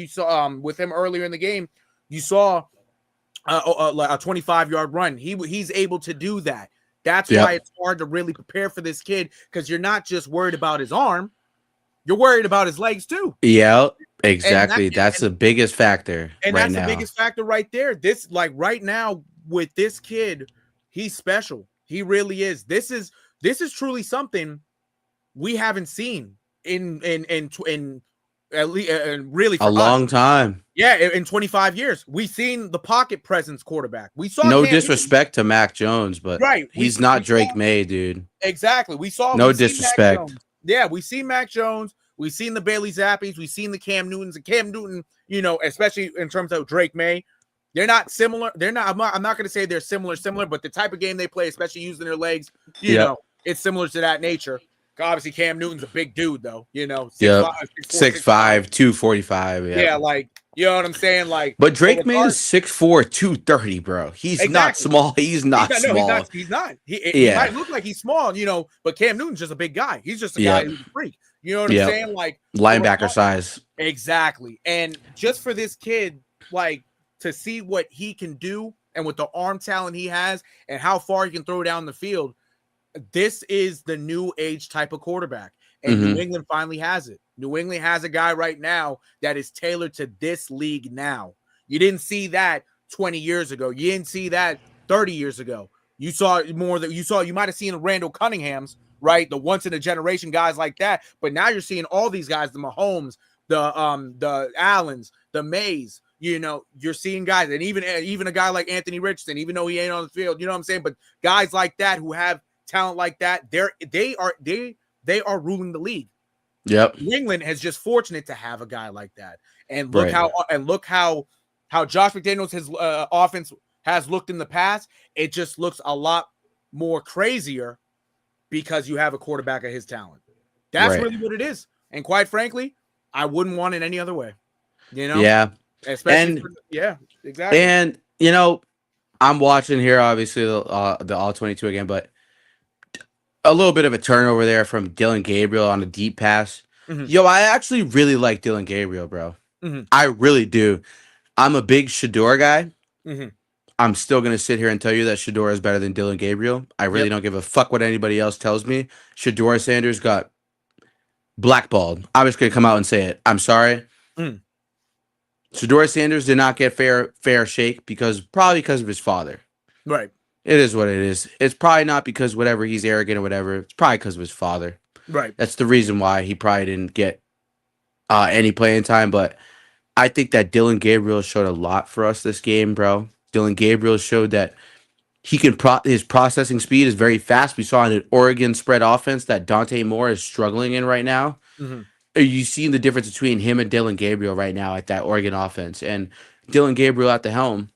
saw with him earlier in the game, you saw a 25-yard run. He's able to do that. That's why it's hard to really prepare for this kid because you're not just worried about his arm, you're worried about his legs too. Yeah, exactly. That's the biggest factor. And that's the biggest factor right there. This, like right now with this kid, he's special. He really is. This is truly something we haven't seen in at least really for a long time. Yeah, in 25 years, we've seen the pocket presence quarterback. We saw no disrespect to Mac Jones, but he's not Drake May, dude. Exactly. We saw no disrespect. Yeah, we see Mac Jones. We've seen the Bailey Zappies. We've seen the Cam Newtons. And Cam Newton, especially in terms of Drake May, they're not similar. They're not. I'm not going to say they're similar, but the type of game they play, especially using their legs, it's similar to that nature. Obviously, Cam Newton's a big dude, though. 6'5", 245. Yeah, like you know what I'm saying. Like, but Drake May is 6'4", 230, bro. He's not small. He's not small. He's not. He might look like he's small, but Cam Newton's just a big guy. He's just a guy who's a freak. You know what I'm saying? Like linebacker size. Exactly. And just for this kid, like to see what he can do and with the arm talent he has and how far he can throw down the field. This is the new age type of quarterback, and New England finally has it. New England has a guy right now that is tailored to this league now. You didn't see that 20 years ago. You didn't see that 30 years ago. You saw more that you might have seen the Randall Cunninghams, right? The once in a generation guys like that. But now you're seeing all these guys, the Mahomes, the Allens, the Mays. You're seeing guys, and even a guy like Anthony Richardson, even though he ain't on the field, you know what I'm saying? But guys like that who have talent like that, they are ruling the league. Yep. New England is just fortunate to have a guy like that. And look how Josh McDaniels his offense has looked in the past. It just looks a lot more crazier because you have a quarterback of his talent. That's really what it is. And quite frankly, I wouldn't want it any other way. Yeah. Especially exactly. And I'm watching here obviously the all 22 again, but a little bit of a turnover there from Dylan Gabriel on a deep pass. Yo, I actually really like Dylan Gabriel, bro. I really do. I'm a big Shador guy. I'm still going to sit here and tell you that Shador is better than Dylan Gabriel. I really Yep. don't give a fuck what anybody else tells me. Shador Sanders got blackballed. I'm just going to come out and say it. I'm sorry. Mm. Shador Sanders did not get fair shake probably because of his father. Right. It is what it is. It's probably not because whatever he's arrogant or whatever. It's probably because of his father. Right. That's the reason why he probably didn't get any playing time. But I think that Dylan Gabriel showed a lot for us this game, bro. Dylan Gabriel showed that he can his processing speed is very fast. We saw in an Oregon spread offense that Dante Moore is struggling in right now. Mm-hmm. Are you seeing the difference between him and Dylan Gabriel right now at that Oregon offense? And Dylan Gabriel at the helm.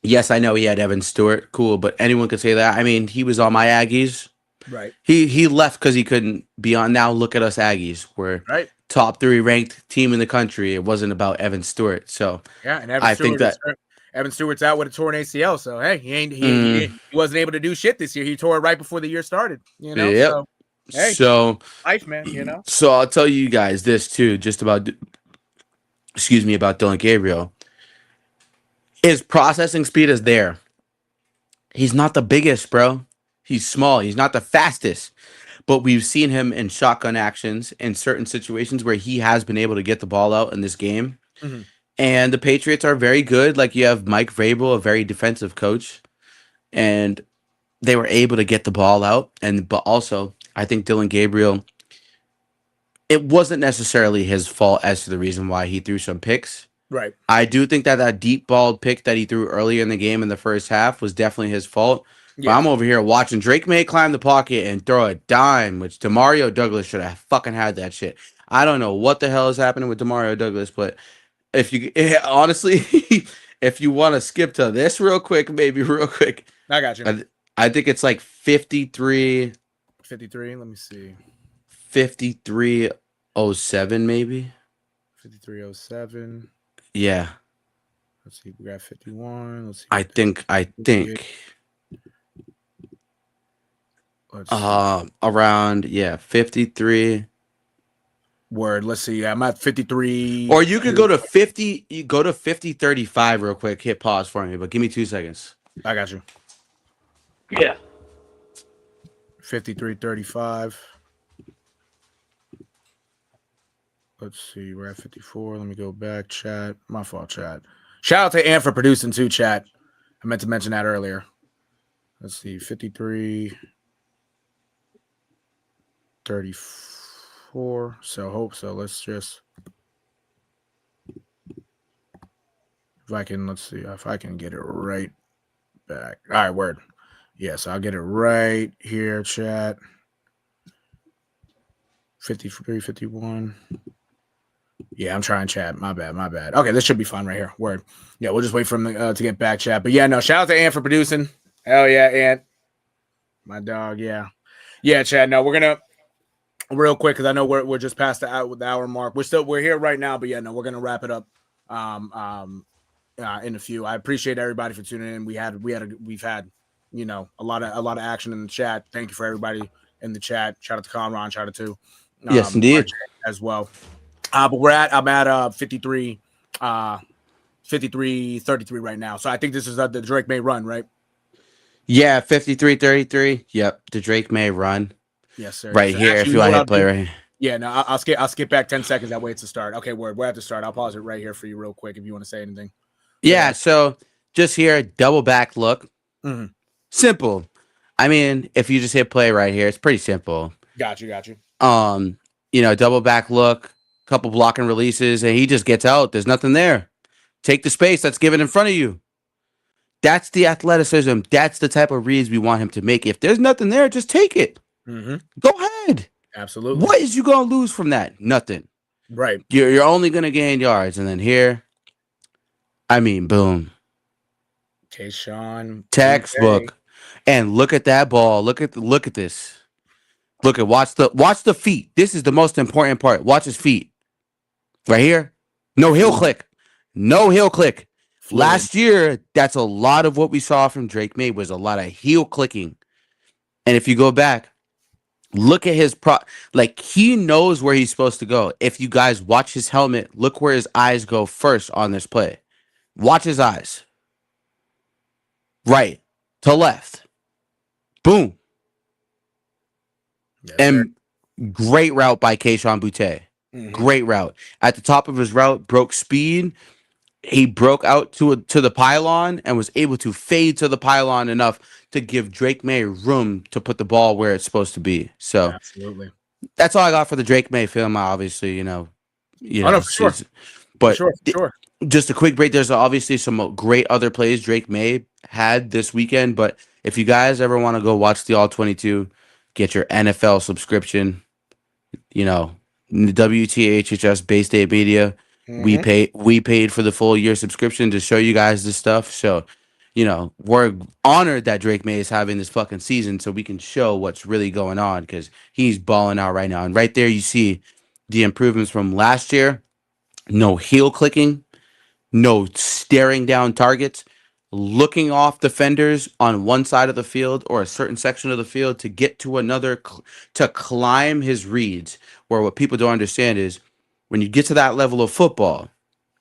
Yes, I know he had Evan Stewart, cool, but anyone could say that. I mean, he was on my Aggies. Right. He left because he couldn't be on. Now look at us Aggies. We're Right. top 3 ranked team in the country. It wasn't about Evan Stewart. So Yeah, and I think that Evan Stewart's out with a torn ACL. So hey, he wasn't able to do shit this year. He tore it right before the year started. You know. Yep. So hey, so life, man. You know. So I'll tell you guys this too, just about about Dylan Gabriel. His processing speed is there. He's not the biggest, bro. He's small. He's not the fastest. But we've seen him in shotgun actions in certain situations where he has been able to get the ball out in this game. Mm-hmm. And the Patriots are very good. Like you have Mike Vrabel, a very defensive coach, and they were able to get the ball out. But also, I think Dylan Gabriel, it wasn't necessarily his fault as to the reason why he threw some picks. Right. I do think that deep ball pick that he threw earlier in the game in the first half was definitely his fault. Yeah. But I'm over here watching Drake May climb the pocket and throw a dime, which Demario Douglas should have fucking had that shit. I don't know what the hell is happening with Demario Douglas, but honestly, if you want to skip to this real quick, I got you. I think it's like 53. 53. Let me see. 5307 maybe. 5307. Yeah. Let's see. We got 51. Let's see. I think. Around 53. Word. Let's see. I'm at 53. Or you could go to 50. You go to 5035 real quick. Hit pause for me, but give me 2 seconds. I got you. Yeah. 5335. Let's see. We're at 54. Let me go back. Chat. My fault, chat. Shout out to Ann for producing too, chat. I meant to mention that earlier. Let's see. 53. 34. So hope so. Let's just. If I can, let's see if I can get it right back. All right, word. Yes, I'll get it right here, chat. 53, 51. Yeah, I'm trying chat. My bad. Okay, this should be fun right here. Word. Yeah, we'll just wait for him to get back, chat. But yeah, no, shout out to Ant for producing. Hell yeah, Ant. My dog, yeah. Yeah, chat. No, we're gonna real quick because I know we're just past the hour mark. We're here right now, but yeah, no, we're gonna wrap it up in a few. I appreciate everybody for tuning in. We've had a lot of action in the chat. Thank you for everybody in the chat. Shout out to Conron, shout out to yes, indeed, as well. But I'm at 53 33 right now. So I think this is the Drake May run, right? Yeah, 53-33. Yep, the Drake May run. Yes, sir. Right so here, if you want to hit play right here. Yeah, no, I'll skip back 10 seconds. That way it's a start. Okay, we're at the start. I'll pause it right here for you real quick if you want to say anything. Yeah, so just here, double back look. Mm-hmm. Simple. I mean, if you just hit play right here, it's pretty simple. Got you. Double back look, couple blocking releases, and he just gets out. There's nothing there. Take the space that's given in front of you. That's the athleticism. That's the type of reads we want him to make. If there's nothing there, just take it. Mm-hmm. Go ahead. Absolutely. What is you going to lose from that? Nothing. Right. You're only going to gain yards. And then here, I mean, boom. Kayshawn. Textbook. And look at that ball. Look at this. Watch the feet. This is the most important part. Watch his feet. Right here. No heel click. Last year, that's a lot of what we saw from Drake May was a lot of heel clicking. And if you go back, look at his he knows where he's supposed to go. If you guys watch his helmet, look where his eyes go first on this play. Watch his eyes. right to left. Boom. Yes, sir. And great route by Keishon Butte. Mm-hmm. Great route. At the top of his route, broke speed. He broke out to the pylon and was able to fade to the pylon enough to give Drake May room to put the ball where it's supposed to be. So Absolutely. that's all I got for the Drake May film. Obviously, Oh no, for sure, for but sure, for sure. just a quick break. There's obviously some great other plays Drake May had this weekend. But if you guys ever want to go watch the All 22, get your NFL subscription. You know, WTHHS Bay State Media. Mm-hmm. We paid for the full year subscription to show you guys this stuff. So, we're honored that Drake May is having this fucking season so we can show what's really going on because he's balling out right now. And right there you see the improvements from last year. No heel clicking, no staring down targets, looking off defenders on one side of the field or a certain section of the field to get to another, to climb his reads. Where what people don't understand is when you get to that level of football,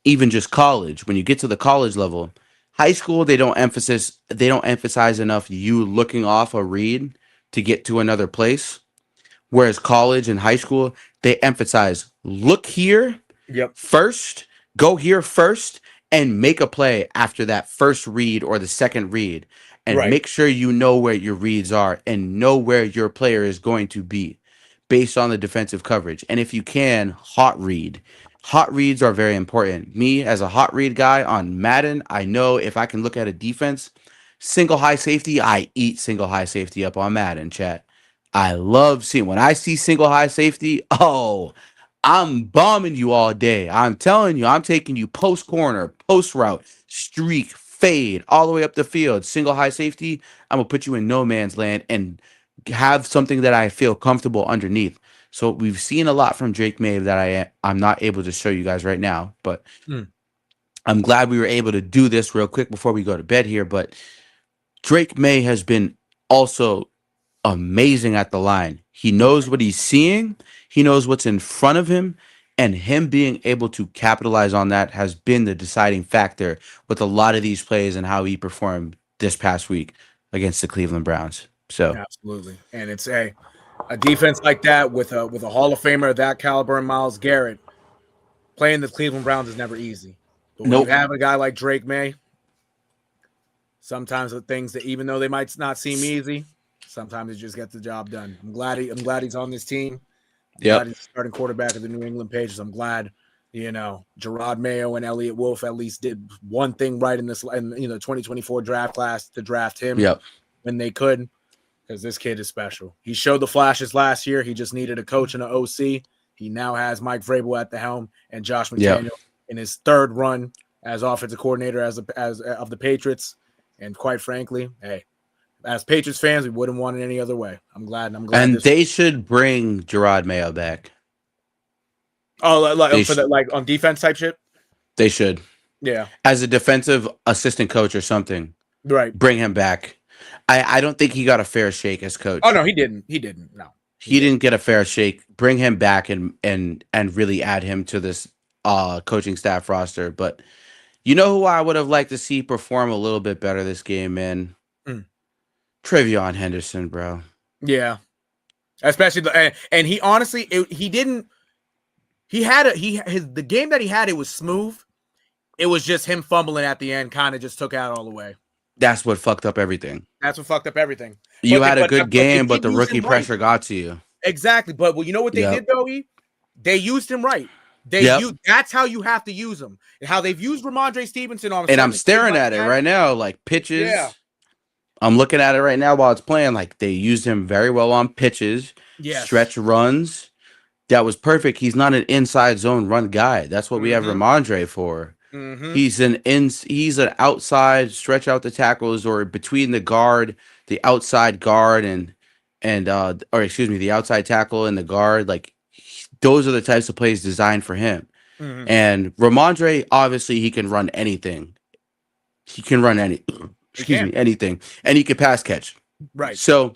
even just college, when you get to the college level, high school, they don't emphasize enough you looking off a read to get to another place. Whereas college and high school, they emphasize look here Yep. first, go here first, and make a play after that first read or the second read. And Right. make sure you know where your reads are and know where your player is going to be based on the defensive coverage. And if you can, hot read. Hot reads are very important. Me, as a hot read guy on Madden, I know if I can look at a defense, single high safety, I eat single high safety up on Madden, chat. I love seeing when I see single high safety. Oh, I'm bombing you all day. I'm telling you, I'm taking you post corner, post route, streak, fade, all the way up the field. Single high safety. I'm gonna put you in no man's land and have something that I feel comfortable underneath. So we've seen a lot from Drake May that I'm not able to show you guys right now, but Mm. I'm glad we were able to do this real quick before we go to bed here. But Drake May has been also amazing at the line. He knows what he's seeing, he knows what's in front of him, and him being able to capitalize on that has been the deciding factor with a lot of these plays and how he performed this past week against the Cleveland Browns. So, Absolutely. And it's a defense like that with a Hall of Famer of that caliber and Myles Garrett playing the Cleveland Browns is never easy. But when nope. you have a guy like Drake May, sometimes the things that even though they might not seem easy, sometimes it just gets the job done. I'm glad he's on this team. Glad he's starting quarterback of the New England Patriots. I'm glad, Gerard Mayo and Elliott Wolf at least did one thing right in 2024 draft class to draft him when they could, because this kid is special. He showed the flashes last year. He just needed a coach and an OC. He now has Mike Vrabel at the helm and Josh McDaniel in his third run as offensive coordinator as of the Patriots. And quite frankly, hey, as Patriots fans, we wouldn't want it any other way. I'm glad. And they should bring Gerard Mayo back. Oh, like on defense type shit? They should. Yeah. As a defensive assistant coach or something. Right. Bring him back. I don't think he got a fair shake as coach. Oh, no, he didn't. No. He didn't get a fair shake. Bring him back and really add him to this coaching staff roster. But you know who I would have liked to see perform a little bit better this game, man? Trevion Henderson, bro. Yeah. Especially and he honestly he didn't the game that he had, it was smooth. It was just him fumbling at the end, kind of just took out all the way. That's what fucked up everything. You had a good game, but the rookie pressure got to you. Exactly. But you know what they did though, E? They used him right. That's how you have to use him. How they've used Ramondre Stevenson on. And I'm staring at it right now, like pitches. Yeah. I'm looking at it right now while it's playing. Like they used him very well on pitches, stretch runs. That was perfect. He's not an inside zone run guy. That's what we have Ramondre for. Mm-hmm. He's an outside stretch out the tackles or between the outside guard the outside tackle and the guard. Like those are the types of plays designed for him. Mm-hmm. And Ramondre, obviously, he can run anything. He can run anything, and he can pass catch. Right. So,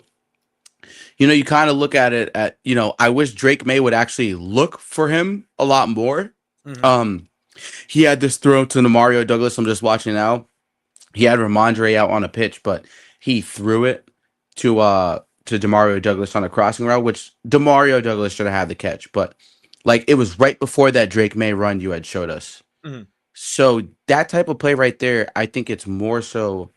you kind of look at it I wish Drake May would actually look for him a lot more. Mm-hmm. He had this throw to Mario Douglas. I'm just watching now. He had Ramondre out on a pitch, but he threw it to Demario Douglas on a crossing route, which Demario Douglas should have had the catch, but like it was right before that Drake May run you had showed us. Mhm. So that type of play right there, I think it's more so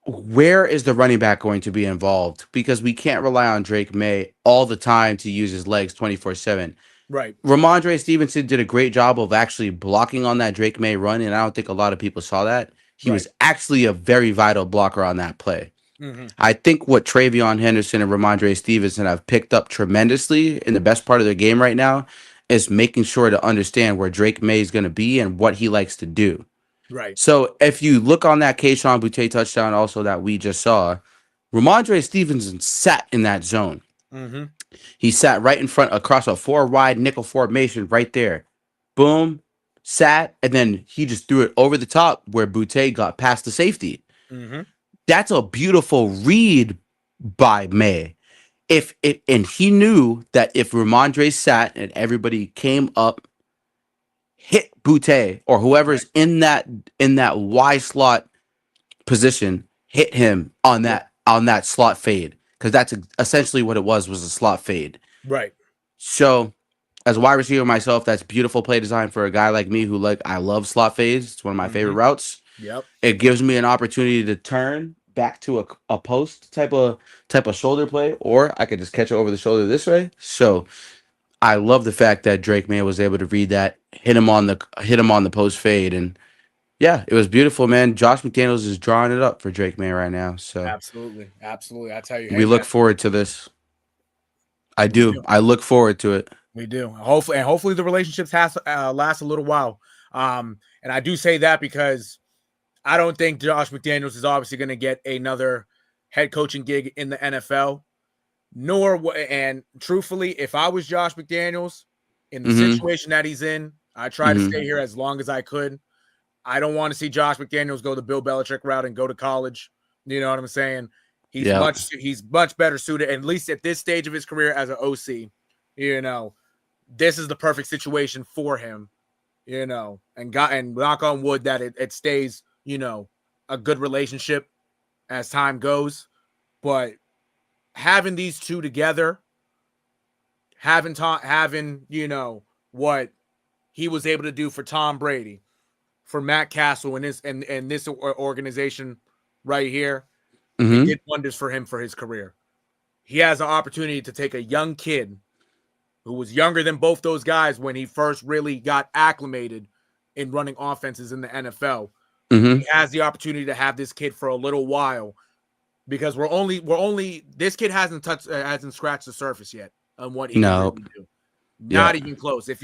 where is the running back going to be involved? Because we can't rely on Drake May all the time to use his legs 24/7. Right. Ramondre Stevenson did a great job of actually blocking on that Drake May run, and I don't think a lot of people saw that. He Right. was actually a very vital blocker on that play. Mhm. I think what Travion Henderson and Ramondre Stevenson have picked up tremendously in the best part of their game right now is making sure to understand where Drake May is going to be and what he likes to do. Right. So if you look on that Keyshawn Boutte touchdown also that we just saw, Ramondre Stevenson sat in that zone. Mhm. He sat right in front across a four wide nickel formation right there. Boom, sat, and then he just threw it over the top where Boutte got past the safety. Mhm. That's a beautiful read by May. If it and he knew that if Ramondre sat and everybody came up, hit Boutte or Right. whoever's in that Y slot position, hit him Yep. on that slot fade because that's essentially what it was a slot fade. Right. So, as a wide receiver myself, that's beautiful play design for a guy like me who I love slot fades. It's one of my favorite Mhm. routes. Yep. It gives me an opportunity to turn back to a post type of shoulder play, or I could just catch it over the shoulder this way. So I love the fact that Drake May was able to read that, hit him on the post fade, and yeah, it was beautiful, man. Josh McDaniels is drawing it up for Drake May right now. So Absolutely. Absolutely. I tell you, we hey look man, forward to this. I we do. do. I look forward to it. We do. Hopefully the relationships has last a little while. And I do say that because I don't think Josh McDaniels is obviously going to get another head coaching gig in the NFL. And truthfully, if I was Josh McDaniels in the Mm-hmm. situation that he's in, I try to Mm-hmm. stay here as long as I could. I don't want to see Josh McDaniels go the Bill Belichick route and go to college. You know what I'm saying? Yeah. He's much better suited, at least at this stage of his career as an OC. You know, this is the perfect situation for him. And knock on wood that it stays, a good relationship as time goes. But having these two together, having what he was able to do for Tom Brady, for Matt Castle and this organization right here, it Mm-hmm. did wonders for him for his career. He has an opportunity to take a young kid who was younger than both those guys when he first really got acclimated in running offenses in the NFL. He Mm-hmm. has the opportunity to have this kid for a little while because we're only this kid hasn't scratched the surface yet on what he can No. really do. Yeah. Not even close. If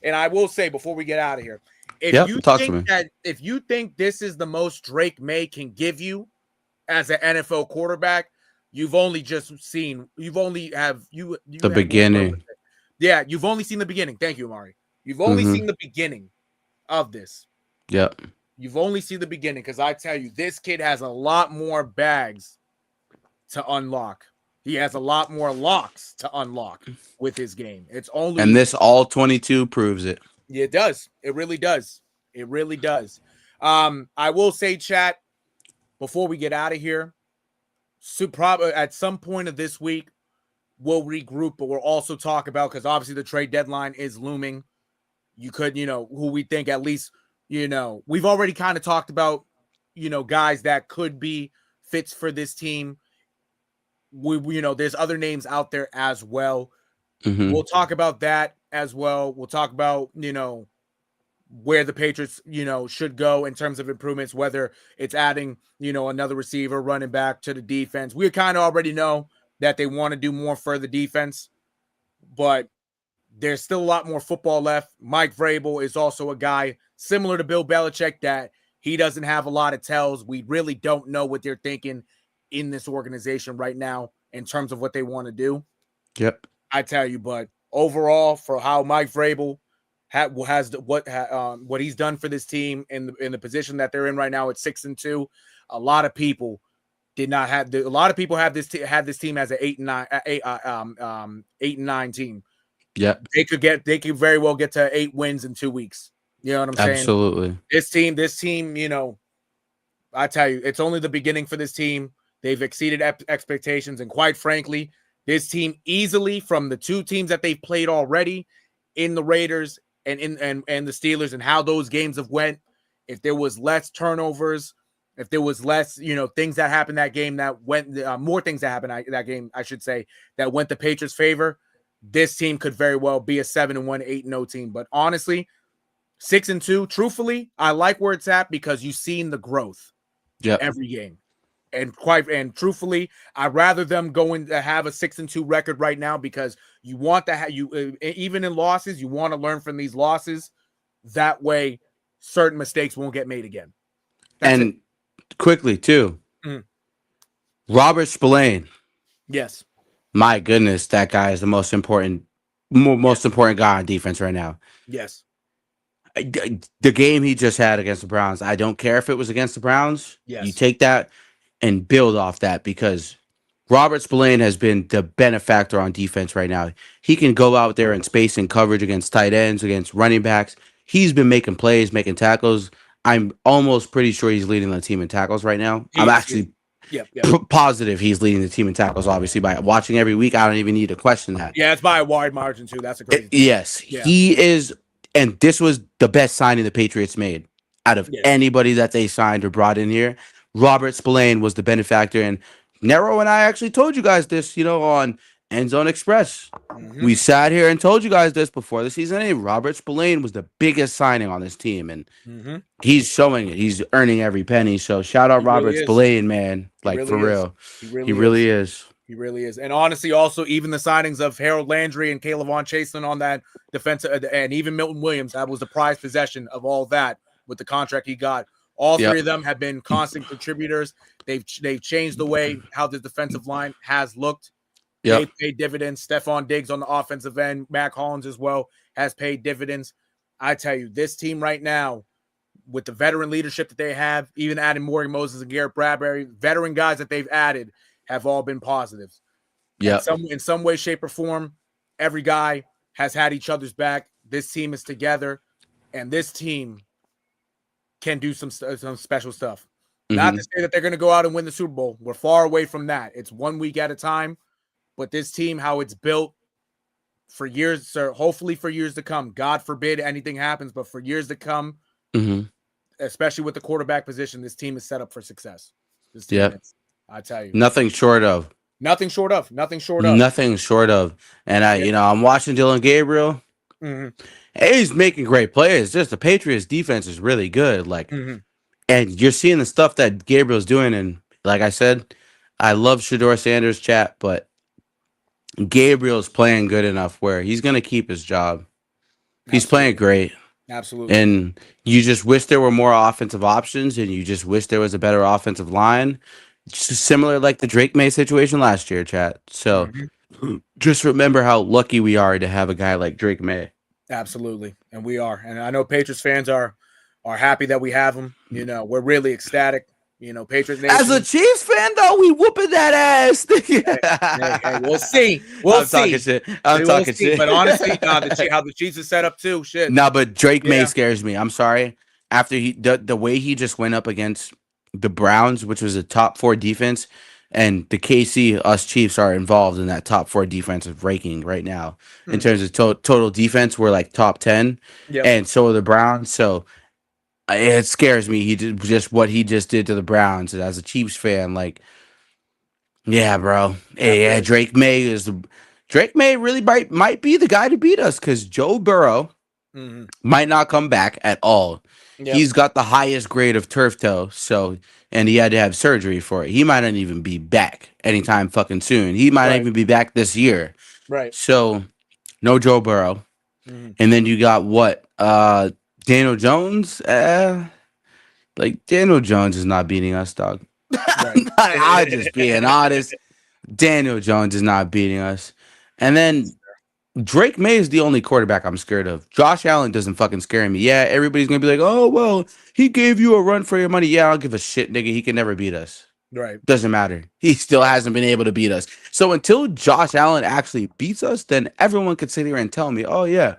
and I will say before we get out of here, Yep. Talk to me. if you think this is the most Drake May can give you as an NFL quarterback, you've only have you The have what word was beginning. it? Yeah, you've only seen the beginning. Thank you, Amari. You've only Mm-hmm. seen the beginning of this. Yep. You've only seen the beginning because I tell you, this kid has a lot more bags to unlock. He has a lot more locks to unlock with his game. It's And only this all 22 proves it. Yeah, it does. It really does. It really does. I will say, chat, before we get out of here, so probably at some point of this week, we'll regroup, but we'll also talk about because obviously the trade deadline is looming. You could, who we think at least, we've already kind of talked about, guys that could be fits for this team. There's other names out there as well. Mm-hmm. We'll talk about that as well. We'll talk about, where the Patriots, should go in terms of improvements, whether it's adding, another receiver, running back to the defense. We kind of already know that they want to do more for the defense, but there's still a lot more football left. Mike Vrabel is also a guy similar to Bill Belichick that he doesn't have a lot of tells. We really don't know what they're thinking in this organization right now in terms of what they want to do. Yep. I tell you, but overall, for how Mike Vrabel what he's done for this team in the position that they're in right now at 6-2, a lot of people did not have. A lot of people have had this team as an 8-9 team. Yep. They could very well get to 8 wins in 2 weeks. You know what I'm saying? Absolutely. This team, I tell you, it's only the beginning for this team. They've exceeded expectations, and quite frankly, this team easily from the two teams that they've played already in the Raiders and the Steelers, and how those games have went. If there was less turnovers, if there was less, things that happened that game that went, more things that happened that game, I should say, that went the Patriots' favor, this team could very well be a 7-1, 8-0 team. But honestly, 6-2, truthfully, I like where it's at because you've seen the growth every game. And truthfully, I'd rather them going to have a 6-2 record right now because you want to have even in losses, you want to learn from these losses. That way, certain mistakes won't get made again. That's it. Quickly too, Robert Spillane. Yes. My goodness, that guy is the most important guy on defense right now. Yes. The game he just had against the Browns, I don't care if it was against the Browns. Yes. You take that and build off that because Robert Spillane has been the benefactor on defense right now. He can go out there and space and coverage against tight ends, against running backs. He's been making plays, making tackles. I'm almost pretty sure he's leading the team in tackles right now. I'm actually positive he's leading the team in tackles, obviously, by watching every week. I don't even need to question that. Yeah, it's by a wide margin, too. That's a crazy thing. Yes, he is. And this was the best signing the Patriots made out of anybody that they signed or brought in here. Robert Spillane was the benefactor. And Nero and I actually told you guys this, on End Zone Express. We sat here and told you guys this before the season ended. Robert Spillane was the biggest signing on this team. And he's showing it. He's earning every penny. So shout out Robert Spillane, man. Like, for real. He really is. He really is. And honestly, also, even the signings of Harold Landry and Caleb Von Chaselin on that defensive, and even Milton Williams, that was the prized possession of all that with the contract he got. All three of them have been constant contributors. They've changed the way how the defensive line has looked. They've paid dividends. Stephon Diggs on the offensive end, Mac Hollins as well, has paid dividends. I tell you, this team right now, with the veteran leadership that they have, even adding Morgan Moses and Garrett Bradbury, veteran guys that they've added, have all been positives. Yeah. In some way, shape, or form, every guy has had each other's back. This team is together, and this team can do some special stuff. Not to say that they're going to go out and win the Super Bowl. We're far away from that. It's 1 week at a time. But this team, how it's built for years, sir, hopefully for years to come. God forbid anything happens, but for years to come, especially with the quarterback position, this team is set up for success. This team is. I tell you, nothing short of. And I'm watching Dylan Gabriel. He's making great plays. Just the Patriots defense is really good. And you're seeing the stuff that Gabriel's doing. And like I said, I love Shedeur Sanders' chat, but Gabriel's playing good enough where he's going to keep his job. He's playing great. Absolutely. And you just wish there were more offensive options, and you just wish there was a better offensive line. Similar like the Drake May situation last year, chat. So just remember how lucky we are to have a guy like Drake May. Absolutely. And we are. And I know Patriots fans are happy that we have him. We're really ecstatic. Patriots Nation. As a Chiefs fan, though, we whooping that ass. hey, we'll see. We'll see. I'm talking shit. But honestly, how the Chiefs is set up too. Shit. No, but Drake May scares me. I'm sorry. After the way he just went up against the Browns, which was a top 4 defense, and the KC, us Chiefs are involved in that top 4 defensive ranking right now. In terms of total defense, we're like top 10, and so are the Browns. So it scares me. He did just what he just did to the Browns. And as a Chiefs fan, bro. Hey, Drake May really might be the guy to beat us because Joe Burrow might not come back at all. He's got the highest grade of turf toe, and he had to have surgery for it. He might not even be back anytime fucking soon. He might not even be back this year. Right. So, no Joe Burrow. And then you got what? Daniel Jones? Daniel Jones is not beating us, dog. Right. I'm just being honest. Daniel Jones is not beating us. And then Drake May is the only quarterback I'm scared of. Josh Allen doesn't fucking scare me. Yeah, everybody's going to be like, oh, well, he gave you a run for your money. Yeah, I don't give a shit, nigga. He can never beat us. Right. Doesn't matter. He still hasn't been able to beat us. So until Josh Allen actually beats us, then everyone could sit here and tell me, oh, yeah,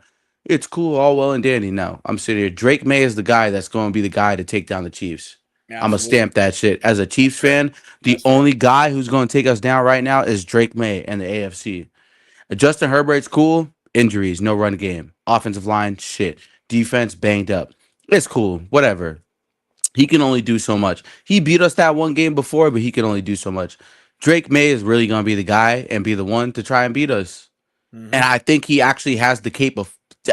It's cool, all well and dandy. No, I'm sitting here. Drake May is the guy that's going to be the guy to take down the Chiefs. I'm gonna Absolutely. stamp that shit. As a Chiefs Fair. fan, the That's fair. only guy who's going to take us down right now is Drake May and the AFC. Justin Herbert's cool. Injuries, no run game. Offensive line, shit. Defense banged up. It's cool. Whatever. He can only do so much. He beat us that one game before, but he can only do so much. Drake May is really gonna be the guy and be the one to try and beat us. And Hmm. I think he actually has the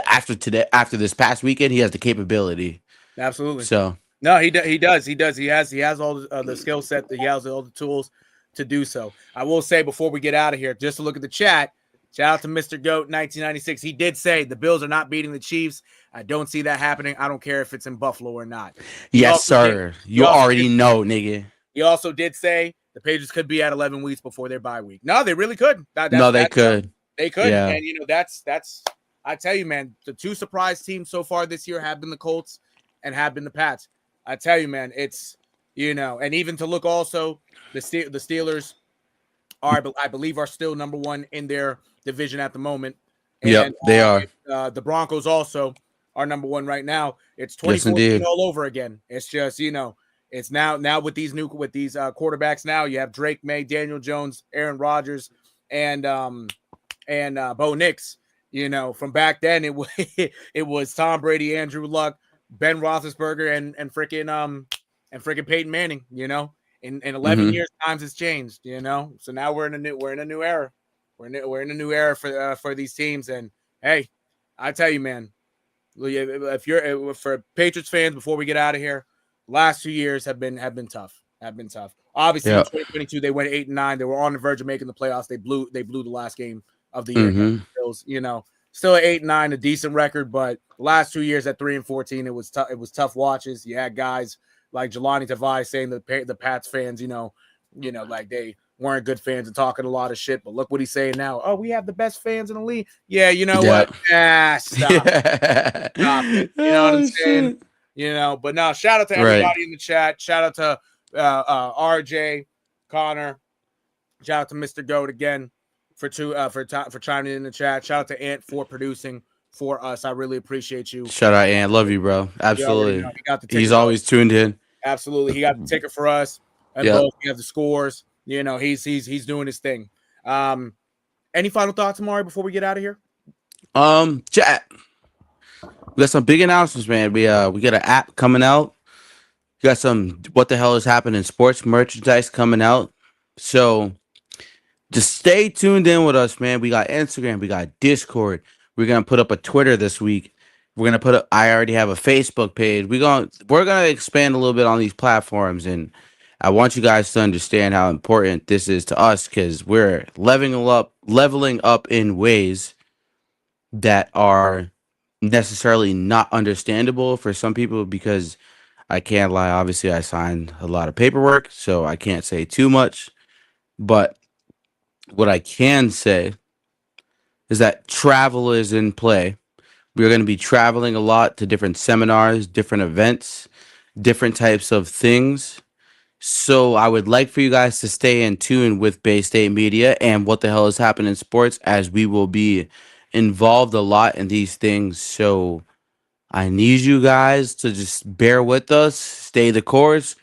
after today, after this past weekend, he has the capability. Absolutely. So No, he does. He does. He has all the skill set. That he has all the tools to do so. I will say before we get out of here, just to look at the chat. Shout out to Mr. Goat 1996. He did say the Bills are not beating the Chiefs. I don't see that happening. I don't care if it's in Buffalo or not. He yes, also did. sir. He You also already did. know, nigga. He also did say the Patriots could be at 11 weeks before their bye week. No, they really could. No, they could. They could, Yeah. and that's. I tell you, man, the two surprise teams so far this year have been the Colts and have been the Pats. I tell you, man, it's and even to look also, the Steelers are, I believe, are still number one in their division at the moment, Yep, and they are. the Broncos also are number one right now. It's Yes, 2014 indeed. all over again. It's just it's now with these quarterbacks. Now you have Drake May, Daniel Jones, Aaron Rodgers, and Bo Nix. From back then it was it was Tom Brady, Andrew Luck, Ben Roethlisberger, and freaking Peyton Manning. In 11 Mm-hmm. years, times has changed. So now we're in a new era. We're in a new era for these teams. And hey, I tell you, man, if you're for Patriots fans, before we get out of here, last 2 years have been tough. Have been tough. Obviously, in Yeah. 2022, they went 8-9. They were on the verge of making the playoffs. They blew the last game of the year against Mm-hmm. the Bills. Still at 8-9, a decent record, but the last 2 years at 3-14, it was tough. It was tough watches. You had guys like Jelani Tavai saying that the Pats fans, like they weren't good fans and talking a lot of shit. But look what he's saying now. Oh, we have the best fans in the league. Yeah, you know Yeah. what? Stop it. Yeah. Stop it. You know what I'm Oh saying? shit. But now shout out to Right. everybody in the chat. Shout out to RJ, Connor. Shout out to Mr. Goat again for chiming in the chat. Shout out to Ant for producing for us. I really appreciate you. Shout out, Ant. Love you, bro. You already know Absolutely. he got the He's ticker for us. always tuned in. Absolutely, he got the ticker for us, and Yep. both we have the scores. He's doing his thing. Any final thoughts, Amari, before we get out of here? Chat. We got some big announcements, man. We got an app coming out. We got some what the hell is happening sports merchandise coming out. So just stay tuned in with us, man. We got Instagram, we got Discord. We're gonna put up a Twitter this week. We're gonna put up. I already have a Facebook page. We're gonna expand a little bit on these platforms, and I want you guys to understand how important this is to us because we're leveling up in ways that are necessarily not understandable for some people because I can't lie. Obviously, I signed a lot of paperwork, so I can't say too much. But what I can say is that travel is in play. We're going to be traveling a lot to different seminars, different events, different types of things. So I would like for you guys to stay in tune with Bay State Media and what the hell is happening in sports as we will be involved a lot in these things. So I need you guys to just bear with us, stay the course.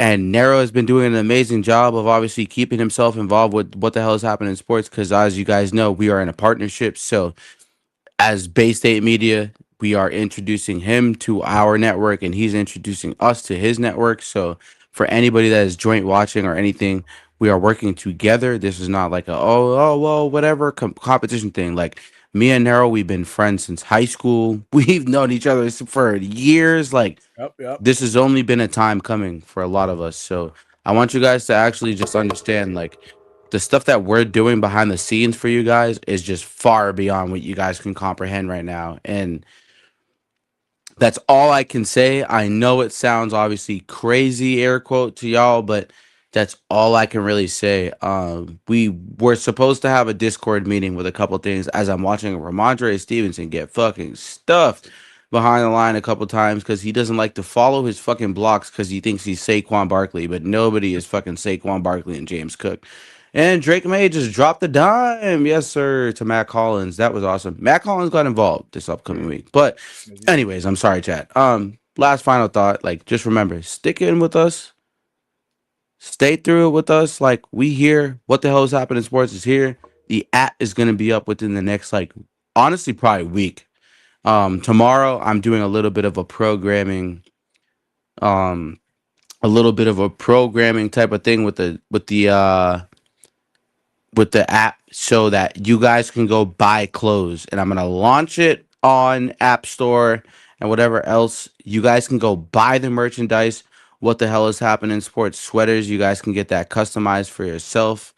And Nero has been doing an amazing job of obviously keeping himself involved with what the hell is happening in sports because, as you guys know, we are in a partnership. So as Bay State Media, we are introducing him to our network and he's introducing us to his network. So for anybody that is joint watching or anything, we are working together. This is not like a well whatever competition thing. Like me and Nero, we've been friends since high school. We've known each other for years. Like Yep, yep. this has only been a time coming for a lot of us. So I want you guys to actually just understand like the stuff that we're doing behind the scenes for you guys is just far beyond what you guys can comprehend right now. And that's all I can say. I know it sounds obviously crazy, air quote, to y'all, but that's all I can really say. We were supposed to have a Discord meeting with a couple things as I'm watching Ramondre Stevenson get fucking stuffed behind the line a couple times because he doesn't like to follow his fucking blocks because he thinks he's Saquon Barkley, but nobody is fucking Saquon Barkley and James Cook. And Drake May just dropped the dime. Yes, sir, to Matt Collins. That was awesome. Matt Collins got involved this upcoming Mm, week. But as you should. anyways, I'm sorry, chat. Last final thought. Like, just remember, stick in with us. Stay through it with us. Like, we here. What the hell is happening in sports is here. The app is gonna be up within the next, like, honestly, probably week. Tomorrow I'm doing um a little bit of a programming type of thing with the app so that you guys can go buy clothes, and I'm going to launch it on App Store and whatever else. You guys can go buy the merchandise. What the hell is happening in sports sweaters? You guys can get that customized for yourself.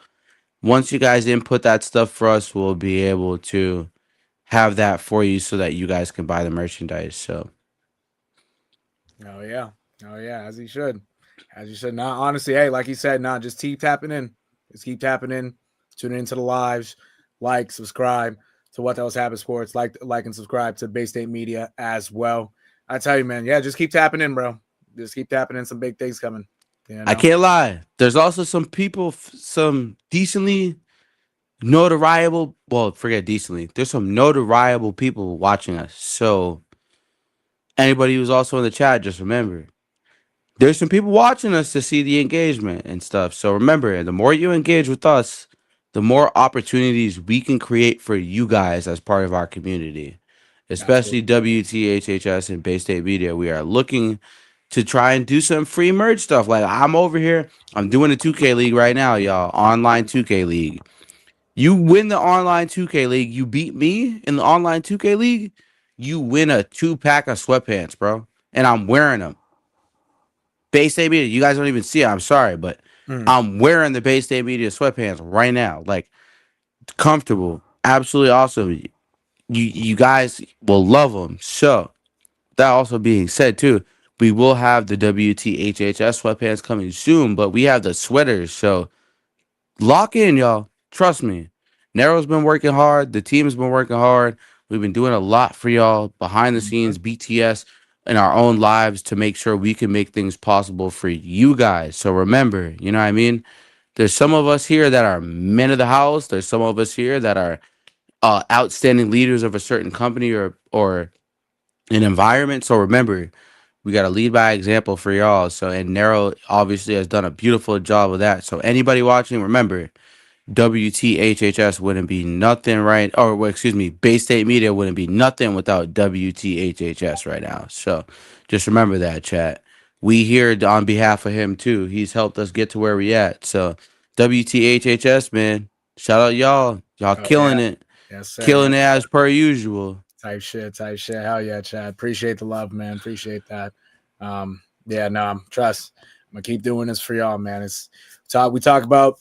Once you guys input that stuff for us, we'll be able to have that for you so that you guys can buy the merchandise. So Oh yeah, oh yeah, as he should, as you should. Not honestly, hey, like he said, not just keep tapping in, just keep tapping in, tuning into the lives, like, subscribe to What the Hell's Happening Sports, like and subscribe to Bay State Media as well. I tell you, man, yeah, just keep tapping in, bro. Just keep tapping in. Some big things coming. You I know. can't lie. There's also some people, some decently notariable. Well, forget decently. There's some notariable people watching us. So anybody who's also in the chat, just remember, there's some people watching us to see the engagement and stuff. So remember, the more you engage with us, the more opportunities we can create for you guys as part of our community, especially Absolutely. WTHHS and Bay State Media. We are looking to try and do some free merch stuff. Like, I'm over here, I'm doing a 2K league right now, y'all. Online 2K league. You win the online 2K league, you beat me in the online 2K league, you win a 2-pack of sweatpants, bro. And I'm wearing them. Bay State Media, you guys don't even see it. I'm sorry, but Mm. I'm wearing the Bay State Media sweatpants right now. Like, comfortable, absolutely awesome. You guys will love them. So that also being said, too, we will have the WTHHS sweatpants coming soon, but we have the sweaters. So lock in, y'all. Trust me. Narrow's been working hard. The team's been working hard. We've been doing a lot for y'all behind the Mhm. scenes, BTS, in our own lives to make sure we can make things possible for you guys. So remember, you know what I mean? There's some of us here that are men of the house. There's some of us here that are outstanding leaders of a certain company or an environment. So remember, we got to lead by example for y'all. So, and Narrow obviously has done a beautiful job of that. So anybody watching, remember, WTHHS wouldn't be nothing right, or well, excuse me, Bay State Media wouldn't be nothing without WTHHS right now. So just remember that, chat. We here on behalf of him too. He's helped us get to where we at. So WTHHS, man, shout out y'all. Y'all Oh yeah. killing it, Yes, sir. killing Yes. it as per usual. Type shit. Type shit. Hell yeah, Chad. Appreciate the love, man. Appreciate that. Yeah, no, trust. I'm gonna keep doing this for y'all, man. It's talk. We talk about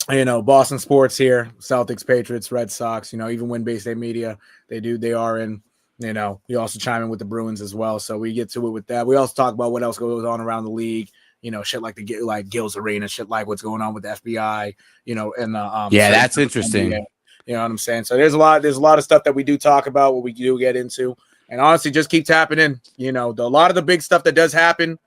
Boston sports here, Celtics, Patriots, Red Sox. Even when Bay State Media, they are in. We also chime in with the Bruins as well. So we get to it with that. We also talk about what else goes on around the league. Shit like like Gil's Arena, shit like what's going on with the FBI. And the Yeah, certain that's NBA. interesting. You know what I'm saying? So there's a lot of stuff that we do talk about, what we do get into. And honestly, just keep tapping in. A lot of the big stuff that does happen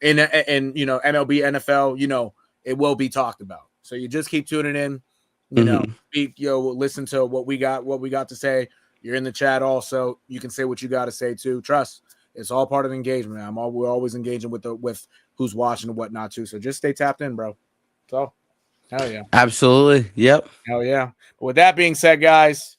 in MLB, NFL, it will be talked about. So you just keep tuning in, Hmm. listen to what we got to say. You're in the chat also. You can say what you got to say too. Trust, it's all part of engagement. We're always engaging with who's watching and whatnot too. So just stay tapped in, bro. So hell yeah. Absolutely. Yep. Hell yeah. But with that being said, guys,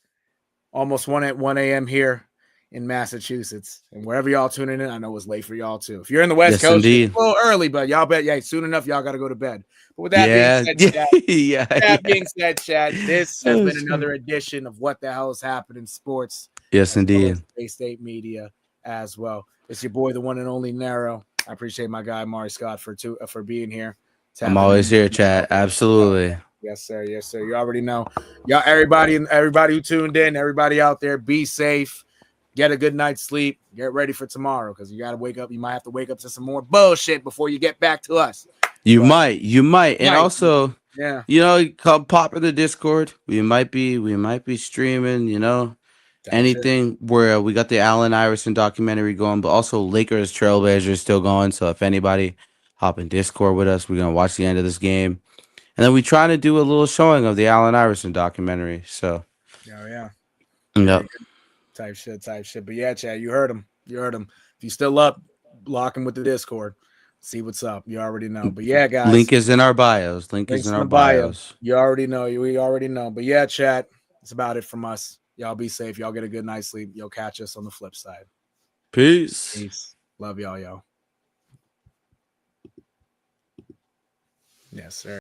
almost 1 a.m. here in Massachusetts. And wherever y'all tuning in, I know it's late for y'all too. If you're in the West Yes, Coast, it's indeed. a little early, but y'all bet, yeah, soon enough, y'all got to go to bed. But with that being Yeah. said, Yeah. chat, Yeah. that Yeah. being said, chat, this has Oh, been shit. another edition of What the Hell is Happening Sports, Yes, as well as indeed. Bay State Media as well. It's your boy, the one and only Narrow. I appreciate my guy, Mari Scott, for being here, I'm tapping always in. here, chat. Absolutely. Yes, sir. Yes, sir. You already know. Y'all, everybody who tuned in, everybody out there, be safe. Get a good night's sleep. Get ready for tomorrow because you got to wake up. You might have to wake up to some more bullshit before you get back to us. But You might, and might, also, yeah, come pop in the Discord. We might be streaming. type shit. Anything where we got the Allen Iverson documentary going, but also Lakers Trailblazers still going. So if anybody hop in Discord with us, we're gonna watch the end of this game. And then we try to do a little showing of the Allen Iverson documentary. So, Oh yeah. yep. Type shit. But yeah, Chad, you heard him. If you still up, lock him with the Discord. See what's up. You already know. But yeah, guys. Link is in our bios. Links in the bio. You already know. We already know. But yeah, chat. That's about it from us. Y'all be safe. Y'all get a good night's sleep. You'll catch us on the flip side. Peace. Love y'all, yo. Yes, sir.